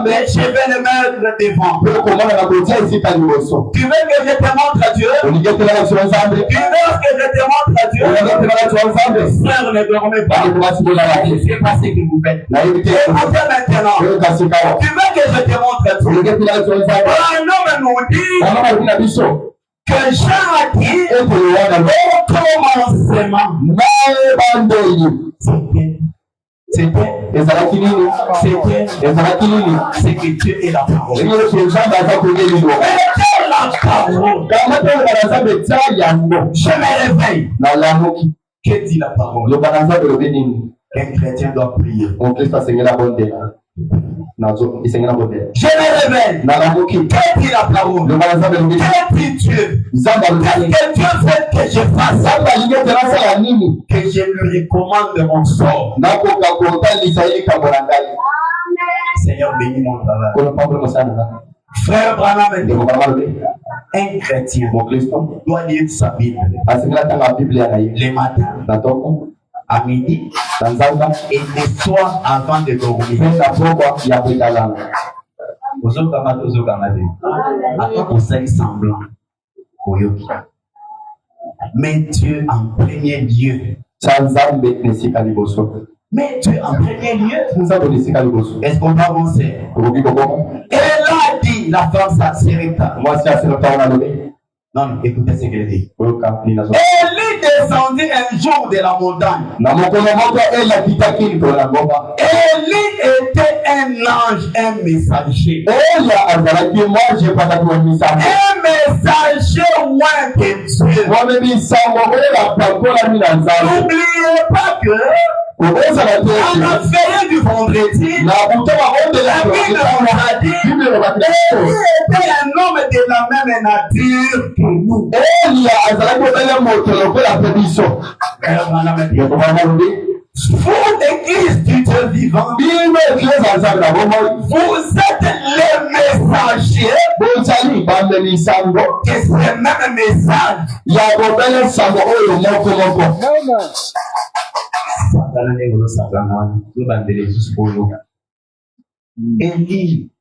Mais je vais le mettre devant. Tu veux que je te montre Dieu? Tu veux que je te montre Dieu? Frère, ne dormez pas. C'est pas ce que vous faites. Écoutez maintenant. Tu veux que je te montre Dieu? Un homme nous dit que Jean a dit au commencement. C'est que Dieu est la parole. Je me réveille. Que dit la parole? Un chrétien doit prier. Je me réveille. Que dit la parole? Que dit Dieu? Qu'est-ce que Dieu veut que je fasse? Que je lui recommande mon sort. Seigneur, bénis mon travail. Frère Branham, un chrétien doit lire sa Bible les matins, à midi et le soir avant de dormir. Semblant. Mais Dieu en premier lieu. Mais Dieu en premier lieu. Est-ce qu'on va avancer? Et là dit la femme Sarepta. Non, écoutez ce qu'elle dit. Élie descendit un jour de la montagne. Élie était un ange, un messager. Un messager loin de Dieu. N'oubliez pas que à la veille du vendredi, la Bible nous a dit qu'il était un homme de la même nature que nous. Vous, l'église du Dieu vivant, vous êtes les messagers que c'est même un message.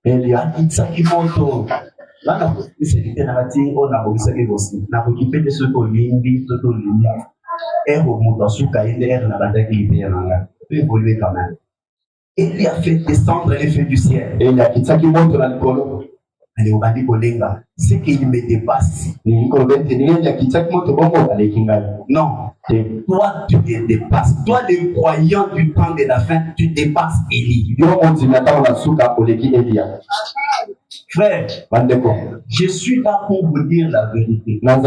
Eli akitsaki moto bana kusikite na bati ona bokisaki bosi na kokipete soto limbi soto limbi moto asuka ile na bandaki libé nanga peut évoluer quand même. Eli a fait descendre les feux du ciel. Eli akitsaki moto na likolo ali obandi kolenga ce qu'il me dépasse. Non, toi tu te dépasses. Toi le croyant du temps de la fin, tu dépasses Élie. Frère, je suis là pour vous dire la vérité. Un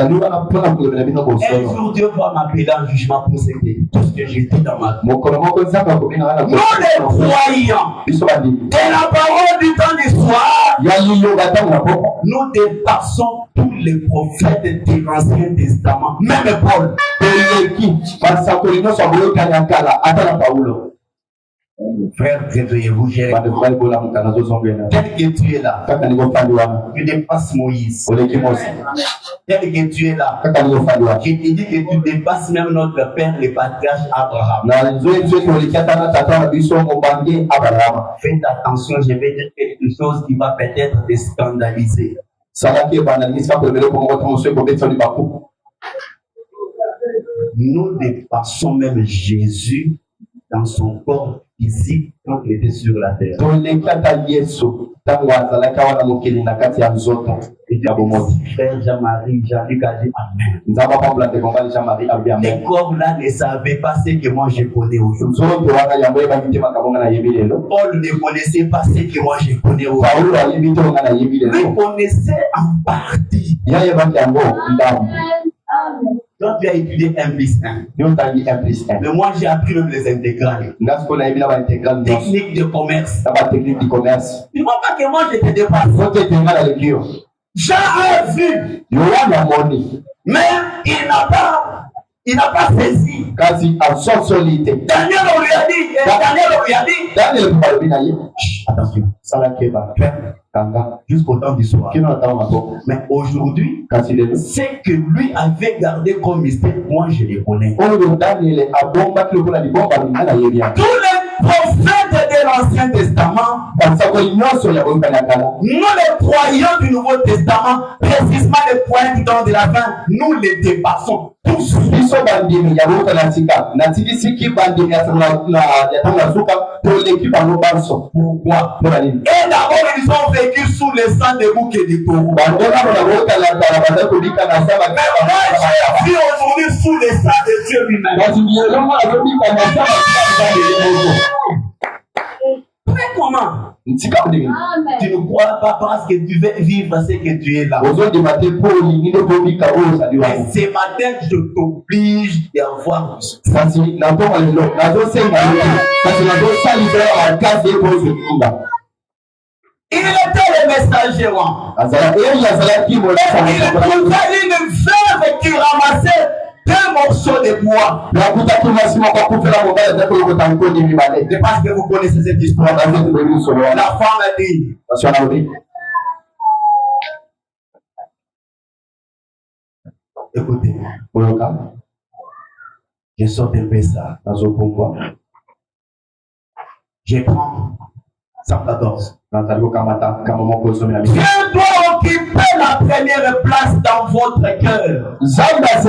jour Dieu va m'appeler en jugement pour tout ce que j'ai dit dans ma vie. Nous les croyants de la parole du temps d'histoire, nous dépassons tous les prophètes de l'Ancien Testament, même Paul. Frère, réveillez-vous, tel que tu es là, tu dépasses Moïse. Tel que tu es là, je te dis que tu dépasses même notre père, le patriarche Abraham. Faites attention, je vais dire quelque chose qui va peut-être te scandaliser. Nous dépassons même Jésus dans son corps physique quand il était sur la terre. Et frère Jean-Marie, Jean-Luc a dit Amen. Les corps là ne savaient pas ce que moi je connais aujourd'hui. Paul ne connaissait pas ce que moi je connais aujourd'hui. Il connaissait en partie. Toi, tu as étudié 1 plus 1. Mais moi, j'ai appris même les intégrales. Technique de commerce. Tu vois pas que moi, je te dépasse. Jean a vu. Mais il n'a pas saisi. Daniel lui a dit. Attention. Jusqu'au temps du soir. Mais aujourd'hui, c'est que lui avait gardé comme mystère, moi je les connais. Tous les prophètes de l'Ancien Testament, nous les croyants du Nouveau Testament, précisément les croyants du temps de la fin, nous les dépassons tous. Et d'abord, ils ont vécu sous le sang de boucs et de taureaux. Mais moi, j'ai vu aujourd'hui sous le sang de Dieu lui-même. Mais comment? Tu ne crois pas parce que tu veux vivre ce que tu es là. Et ce matin, je t'oblige d'avoir. Il était le messager. Il trouvait une veuve qui ramassait 2 morceaux de bois. C'est parce que vous connaissez cette histoire. La femme a dit. Écoutez, je sors un peu ça. Je prends 114. Dieu doit occuper la première place dans votre cœur. Parce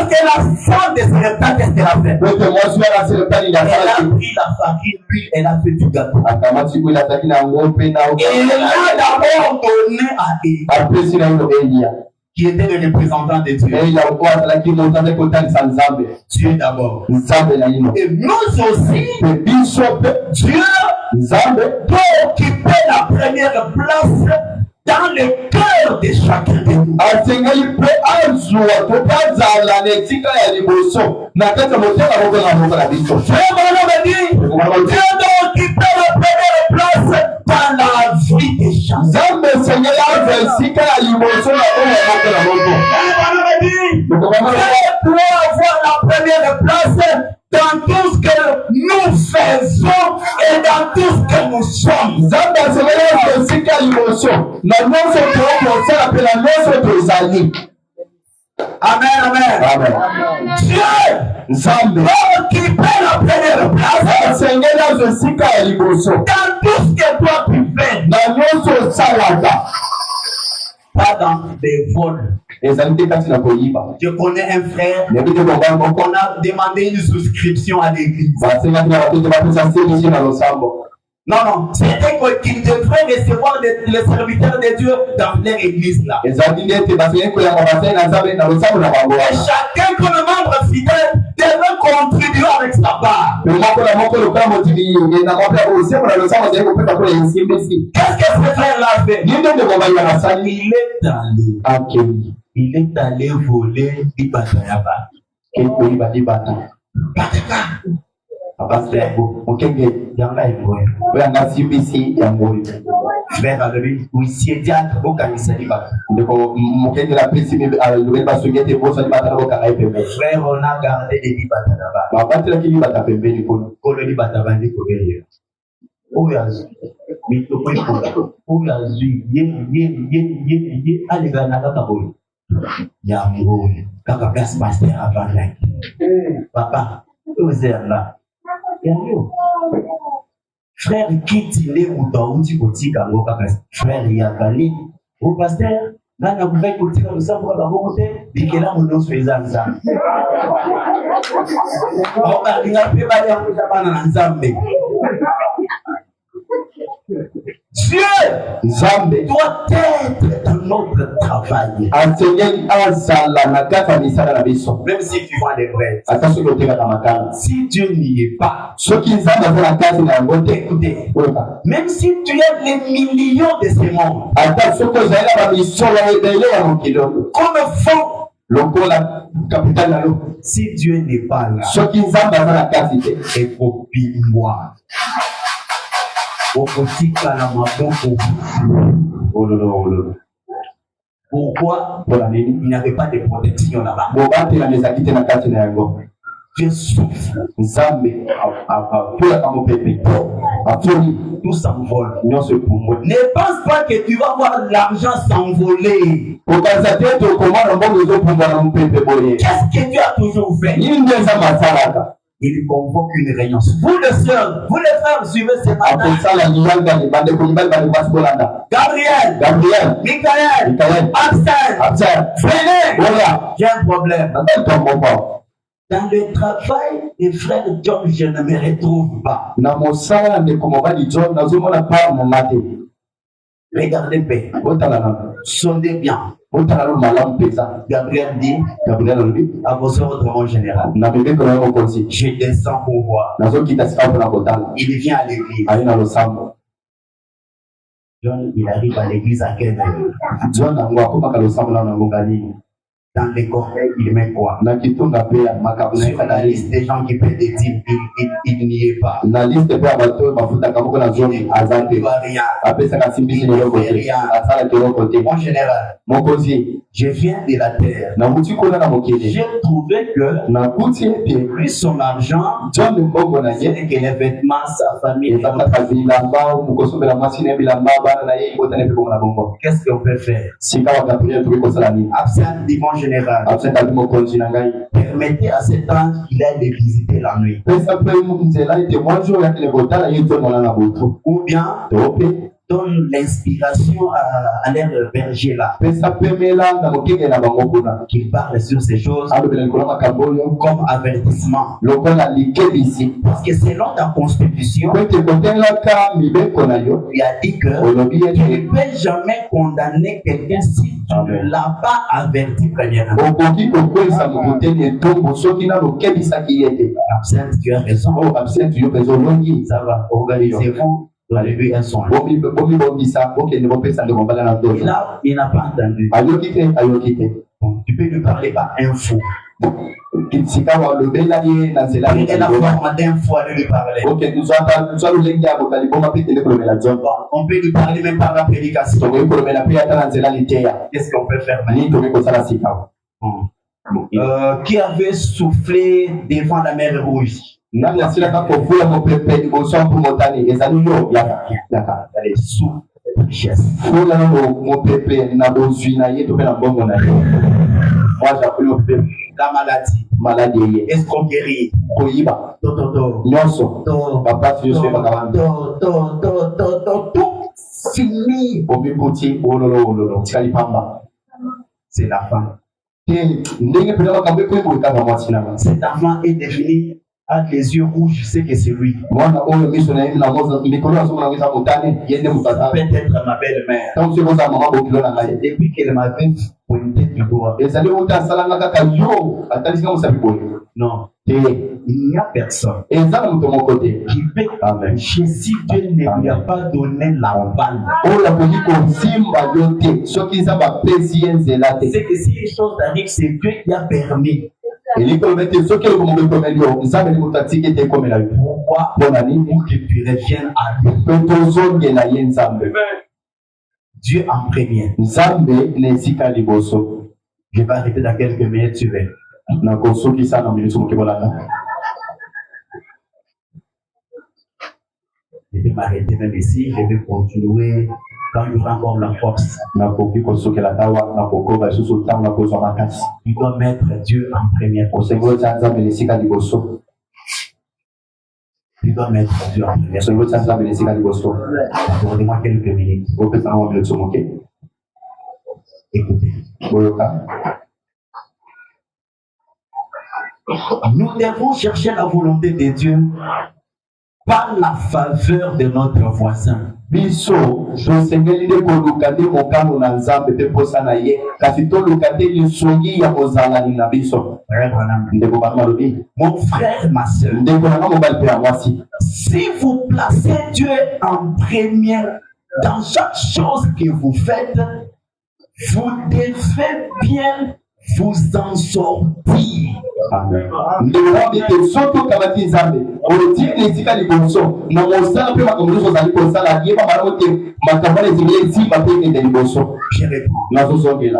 que la femme de Sarepta, qu'est-ce qu'elle a fait? Elle a pris la farine, l'huile, elle a fait du gâteau. Et elle a d'abord donné à Élie, qui était le représentant de Dieu. Dieu d'abord. Et nous aussi, Dieu doit occuper la première place dans le cœur de chacun de nous. Dieu doit occuper la première place dans la vie des gens. Dieu doit avoir la première place dans tout ce que nous faisons et dans tout ce que nous sommes. liboso na nyonso tokosala mpe na nyonso tozali. Amen, amen. Amen. Dieu Nzambe occuper la première place. asengeli azwa esika ya liboso Dans tout ce que toi tu fais, na nyonso osalaka. pas dans des vols. Ezali te kati na koyiba. Je connais un frère Nebi te kobanga qu'on a demandé une souscription à l'église. basengaki na bato te bapesa semisi na losambo. Non, c'était qu'il devrait recevoir les serviteurs de Dieu dans leur église là. Ezali ndete basengeli koyamba basengeli na Nzambe na losambo na bango. Et chacun comme membre fidèle devait contribuer avec sa part. Moko na moko lokola motili na mapya osembo na losambo ezali kopesa kola esimbisi. Qu'est-ce que ce frère là fait? Ninde nde kobayika na sali Il est allé voler Libata Yaba. koyiba libata. Pasteur, mokenge yanga eboye. Oyanga simbisi yango. Frère alobi usiye diatre bokanisa libata. Ndeko mokenge la pesi me alobeli basongete bosa libata na bokanga epembe. Frère, on a gardé des libata là-bas. Babatela ki libata pembeni kono. Kolo libata bandi kobeli. Oyazu. Mitoko iko. Oyazu ye alega na kaka boy. Ya ngoni kaka place pasteur avant là. Papa, ozer là. Frère, quitte les moutons, ou tu côté kango kaka. Frère, il y a Kali. Au pasteur, là, on pouvait côté comme ça pour la volonté. Dit que là, on nous fait ça. On va dire que pas dire que ça va dans l'ensemble. Dieu, Nzambe doit être dans notre travail. asengeli azala na kati ya misala na biso. Même si tu vois des vrais. Ata soki otekaka makala. Si Dieu n'y est pas, Soki Nzambe aza na kati na yango te. écoutez, Oyoka. même si tu as les millions de ces mondes, Ata soki ozali na bamisolo ebele ya mokili oyo. comme fond, Lokola kapitale na lo. si Dieu n'est pas là, Soki Nzambe aza na kati te. ekopimwa. Okotika na maboko. Ololo. Pourquoi? Mpona nini? Il n'y avait pas de protection là-bas. Bobatela ezalaki te na kati na yango. Dieu souffle, Nzambe apulaka mopepe. Afoni tout s'envole. nyonso epumbwe. Ne pense pas que tu vas voir l'argent s'envoler. Okanisa te ete okomona mbongo ezopumbwa na mopepe boye. Qu'est-ce que Dieu a toujours fait? Nini nde Nzambe asalaka? Il convoque une réunion. Vous les sœurs, vous les frères, suivez ce matin. Akosala libanga bandeko mibali bandeko basi bolanda. Gabriel, Michael, Absel, venez. Oya, J'ai un problème. natali tombo. Dans le travail des frères John, je ne me retrouve pas. Na mosala ndeko mobali John nazomona pa momate. Regardez bien. Botala na. Sondez bien. Botala lo malamu pesa. Gabriel dit, Gabriel alobi, à vos ordres, mon général. na bebe kono yo konsi. Je descends pour voir. Nazokita sika mpona kotala. Il vient à l'église. Aye na losambo. John, il arrive à l'église à quelle heure? John yango akomaka losambo na ngonga nini. Dans les corbeilles, il met quoi? Na kitunga pe ya makabu na Sur la liste des gens qui paient des dîmes, il n'y est pas. na liste pe ya bato oyo bafutaka moko na zone aza Il te. ne voit rien. Apesaka simbisi eloko te. Asalaka eloko te. Mon général, Mokonzi, je viens de la terre. nakuti kuna na mokili. J'ai trouvé que Nakuti ete lui, son argent, John mbongo na ce ye n'est que les vêtements, sa famille. eza kaka bilamba mokosombela mwasi na ye bilamba bana na ye ekotani mpe bongo na bongo. Qu'est-ce qu'on peut faire? Sika bakapriere tokoki kosala nini? Absent dit mon général, Absent abi mokonzi na ngai. permettez à cet ange qu'il aille les visiter la nuit. Pesa mpe nzela ete mwa jour yakende kotala ye tomona na butu. Ou bien To mpe donne l'inspiration à leur berger là, pesa mpe mela na mokenge na bango kuna. qu'il parle sur ces choses Alobela likolo makambo oyo comme avertissement. lokola likebisi. Parce que selon ta constitution, Po ete kotelaka mibeko na yo il a dit que olobi tu ete ne peux jamais condamner quelqu'un si tu ne l'as pas averti premièrement. okoki kokwesa mokuteli etombo soki nano okebisaki ye te. Absent, tu as raison. Oh, absent yo mpenza olongi. Ça va, organisez-vous, allez un son. Bomibongisa bokende bopesa ndeko mbala na Et ndoto. là, il n'a pas entendu. Ayoki te ayoki te. Bon, tu peux lui parler par info. Sika walobela ye na nzela Il est la forme d'info à lui parler. oke tozwa lolenge ya bokali bonga mpe tende kolobela John. Bon, on peut lui parler même par la prédication. tokoki kolobela mpe ata na nzela liteya Qu'est-ce qu'on peut faire maintenant? nini tokoki kosala sika. Qui avait soufflé devant la mer rouge? nani asilaka kovula mopepe liboso ya mpu motani ezali yo yaka. Allez, souffle richesse. Moi, j'appelle au peuple. La maladie. Maladie. Escroquerie. Koyiba. Toto. Nyonso. Papa, tu sais pas tout fini. C'est la fin. Cet enfant est défini, a les yeux rouges, je sais que c'est lui. Peut-être ma belle-mère. Depuis qu'elle m'avait pointé du doigt. Non. Il n'y a personne qui peut. Amen. Si Dieu ne lui a pas donné la vanne, c'est que si les choses arrivent, c'est Dieu qui a permis. Pourquoi? Pour que tu reviennes à lui. Dieu en premier. Je vais arrêter dans quelques minutes, tu verras. Je vais m'arrêter même ici, je vais continuer quand il y aura encore la force. Tu dois mettre Dieu en première position. Tu dois mettre Dieu en première position. Accordez-moi quelques minutes. Écoutez. Nous devons chercher la volonté de Dieu par la faveur de notre voisin. Mon frère, ma soeur, si vous placez Dieu en première dans chaque chose que vous faites, vous devez bien vous en sortir. Amen.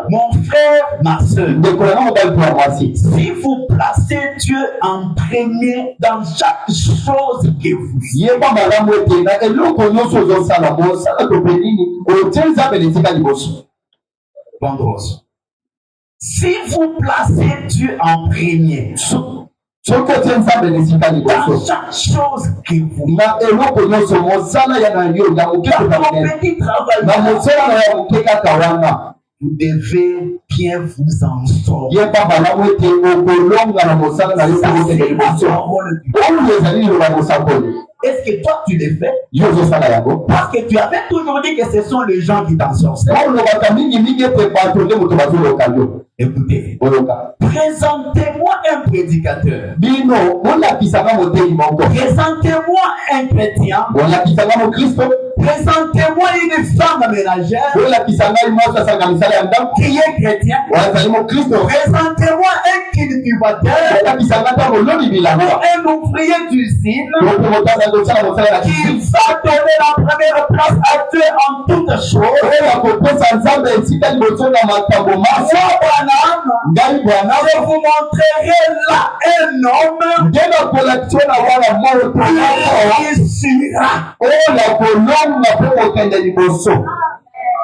Mon frère, ma soeur, si vous placez Dieu en premier dans chaque chose que vous faites, si vous placez Dieu en premier dans chaque chose que vous faites, vous devez bien vous en sortir. Est-ce que toi tu le fais? Parce que tu avais toujours dit que ce sont les gens qui t'en sortent. Écoutez, présentez-moi un prédicateur. Présentez-moi un chrétien. Présentez-moi une femme ménagère qui est chrétien. Présentez-moi un cultivateur ou un ouvrier d'usine qui va donner la première place à Dieu en toutes choses. Je vous montrerai là un homme qui sera.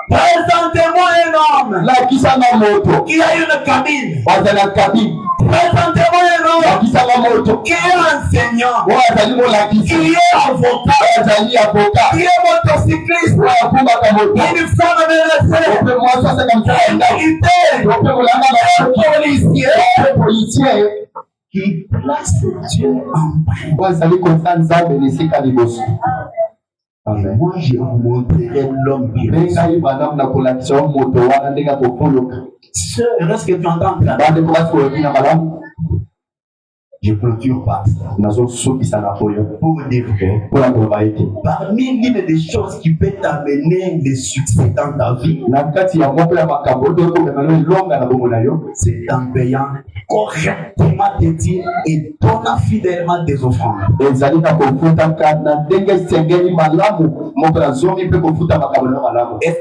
Présentez-moi un homme qui a une cabine. Présentez-moi un homme qui est enseignant, qui est avocat, qui est motocycliste, une femme menacée, un militaire, un policier qui place Dieu en premier. Amen. Moi, je vous montrerai l'homme qui reste. Est-ce que tu entends là? Je clôture pas pour dire que parmi l'une des choses qui peut t'amener le succès dans ta vie, c'est en payant correctement tes dîmes et donnant fidèlement des offrandes. Est-ce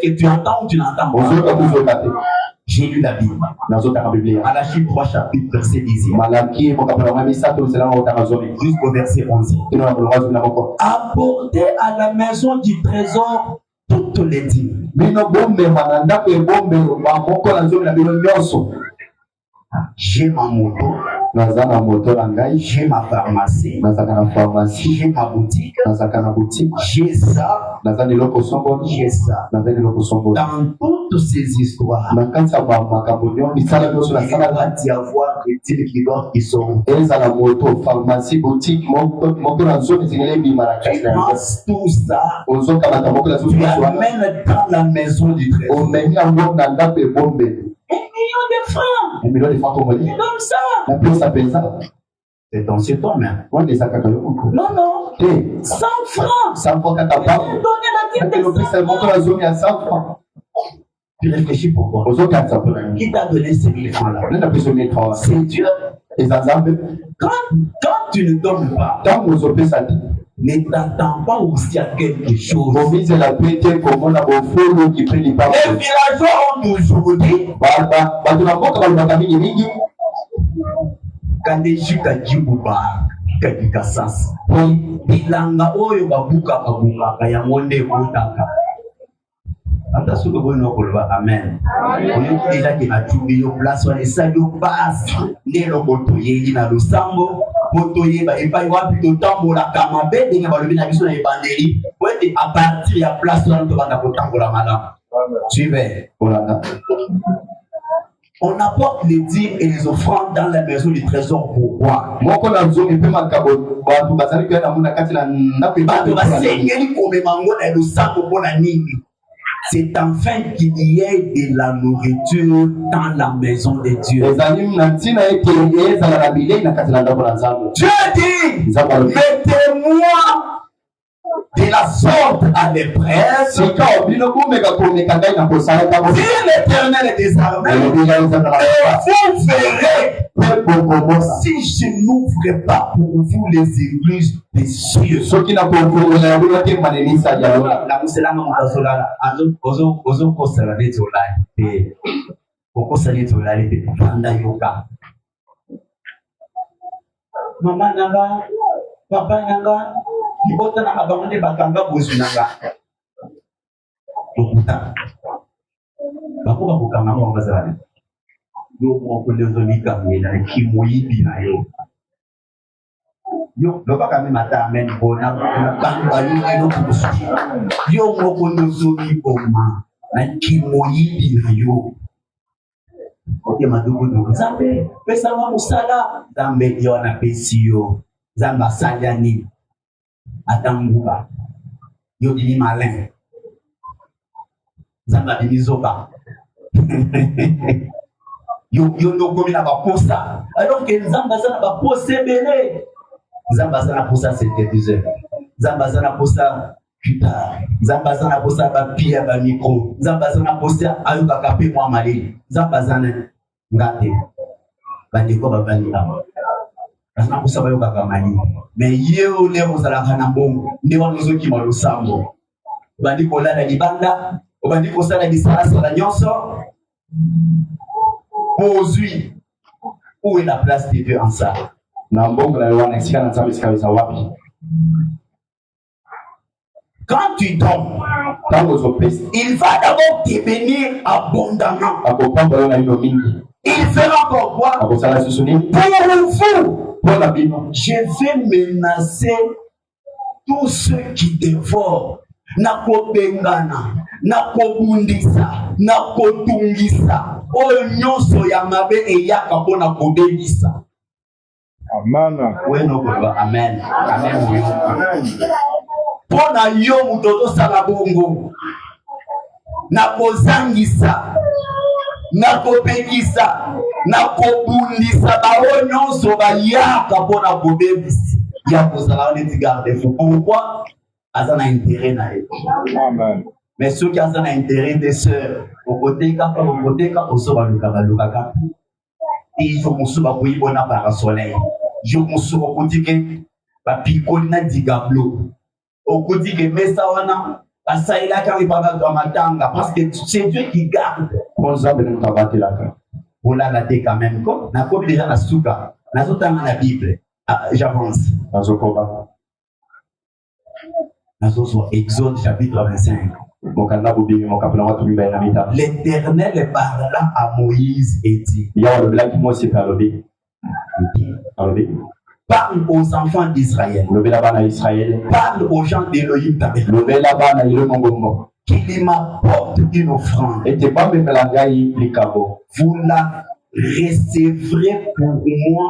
que tu entends ou tu n'entends pas? J'ai lu la Bible. Malachie 3 chapitre verset 10. Jusqu'au verset 11. Apportez à la maison du trésor toute toutes les dîmes. J'ai ma moto, j'ai ma pharmacie, j'ai ma boutique, j'ai ça, j'ai ça. Dans toutes ces histoires, il doit y avoir des dîmes qui sont. Tu penses tout ça, tu amènes dans la maison du trésor. 1 million de francs. Tu donnes ça. C'est ton même. Non, non. 100 francs. 100 francs quand tu as donné la dîme de 100 francs. Tu réfléchis pourquoi? Qui t'a donné ces 1000 francs-là? C'est Dieu. Quand tu ne donnes pas, ne t'attends pas aussi à quelque chose. Les villageois ont toujours dit Kandejuka Jibuba Kadikasas. Bilanga oyo babuka ya monde kutaka. Attention que vous n'avez amen. Vous déjà qui a tué yo place on esa yo passe. Ne lo botoye na lusambo, botoye ba epai wapi to tambola kamabe ndenge ba lobi na biso na ebandeli. Wete à partir ya place on to banda ko tambola malamu. Suivez. On apporte les dîmes et les offrandes dans la maison du trésor. Pourquoi? C'est enfin qu'il y ait de la nourriture dans la maison de Dieu. Dieu dit, mettez-moi de la sorte à l'épreuve. Si l'Éternel est désarmé, et vous verrez si je n'ouvre pas pour vous les églises des cieux. Maman nanga, papa nanga, Ibota na abangone bakanga bozinanga. Okuta. Bako bakukanga mo bazali. Yo mo kolezolika ngena kimoyibi na yo. Yo loba kami mata amen bona banga yo kusu. Yo mo kolezoli boma na kimoyibi na yo. Oke madugu Zambe pesa wa musala Zambe yo na pesio Zamba sanyani Atanguba yo dini malin Zamba dini zoba yo no komi na baposa alors que Zamba zana baposa belé Zamba zana posa synthétiseur Zamba zana posa putain Zamba zana posa ba pia ba micro Zamba zana posa ayuka kape moi malé Zamba zana ngate bandiko babali aba Asana kusaba yo kakamani mais yeo le mozalaka na bongo ndi wanozoki malusambo bandiko lala libanda bandiko sala disarasa la nyonso aujourd'hui où est la place de Dieu en ça na bongo la wana exika na tsabi sikawisa wapi quand tu tombes il va d'abord te bénir abondamment il fera encore quoi pour vous. Je vais menacer tous ceux qui dévorent. Nako bengana, nako bundisa, nako tungisa. Oyo nyonso ya mabe eyaka pona kodebisa. Amen. Weno baba, amen. Amen. Pona yo mutoto sala bongo. Nako zangisa. Nakopekisa nakobundisa bao nyonso bayaka mpona kobebisi ya kozala neti garde fou. Pourquoi? Aza na intérêt na ye. Amen. Mais soki aza na intérêt des sœurs okoteka oso balukaka ijo mosu bakoyi bona parasoleil jo mosu okoti ke bapikoli na digablo okoti ke mesa wana basailaka mipaka kwa matanga parce que c'est Dieu qui garde. Voilà la thé quand même. Comme na comme déjà la souka, na zotanga la Bible. J'avance. Na zozo Exode chapitre 25. L'Éternel parla à Moïse et dit, parle aux enfants d'Israël, parle aux gens d'Élohim qu'il m'apporte une offrande. Vous la recevrez pour moi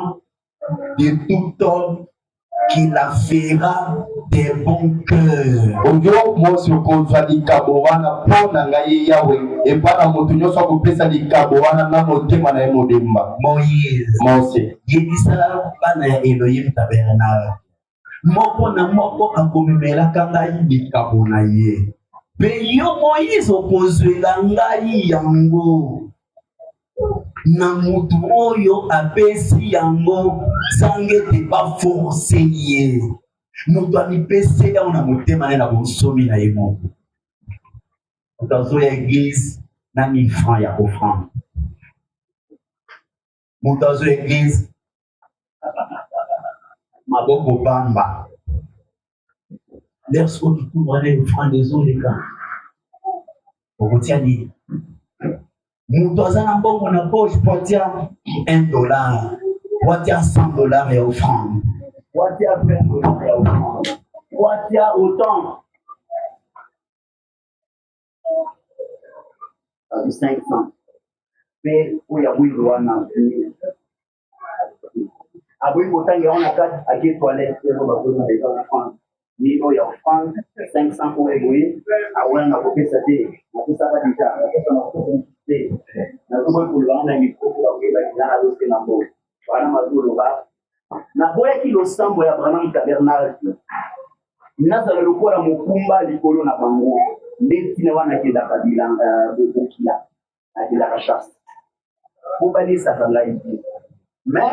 de tout homme qui la fera des bons cœurs. Moïse, yebisa bana ya Elohim tabernacle. Moko na moko akomemela ngai likabo na ye. Pe yo Moïse okozwela ngai yango. Na mutu oyo apesi yango sange te ba force ye. Mutu anipese ya na motema na bonsomi na ye moko. Utazo ya église na 1000 francs ya offrande. Mutazo église maboko bamba. Lorsque tu couvres les offrandes des autres les gars. Okotiani Mutazo na bongo na poche potia $1, potia $100 ya offrande. Potia $20 ya offrande. Potia autant. Du 500. Mais où il y a oui wana. Abui kotangi on a 4 à quelle toilette et on va poser des enfants. Ni il y a offrande 500 pour ébouiller. Ah ouais on a coupé ça dit. On fait ça déjà. On a fait na tout pour le vendre micro pour que la a d'autres na bo. Wana mazulu ba. Na boya kilo sambo ya Abraham tabernacle. Nazala lokola mokumba likolo na bango. Ndeti na wana kenda kabilanga bokila. Akila kashas. Kubali sakala ipi. Mais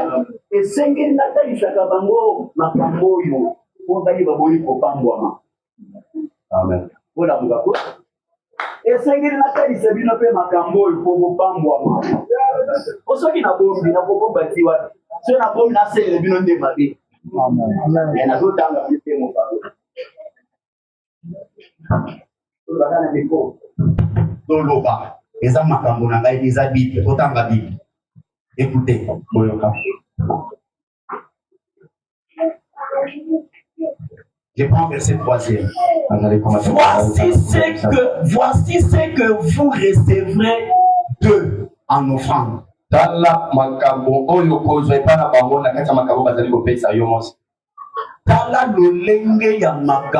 esengeli natalisaka bango makambo oyo po bayi baboli kopambwama. Amen. Voilà mugako. Esengeli natalisa bino pe makambo oyo po kopambwama. Osoki na bombi na kokobatiwa. So na bombi na sele bino nde mabe. Amen. Et na zotanga bite mo pako. To bakana biko. Toloba. Eza makambo na ngai eza Bible. Totanga Bible. Écoutez, je prends verset 3e. Voici ce que vous recevrez d'eux en offrande. Tala makambo oyo kozwe pana bango na kati ya makambo bazali kopesa yo mos. Tala lolenge ya makambo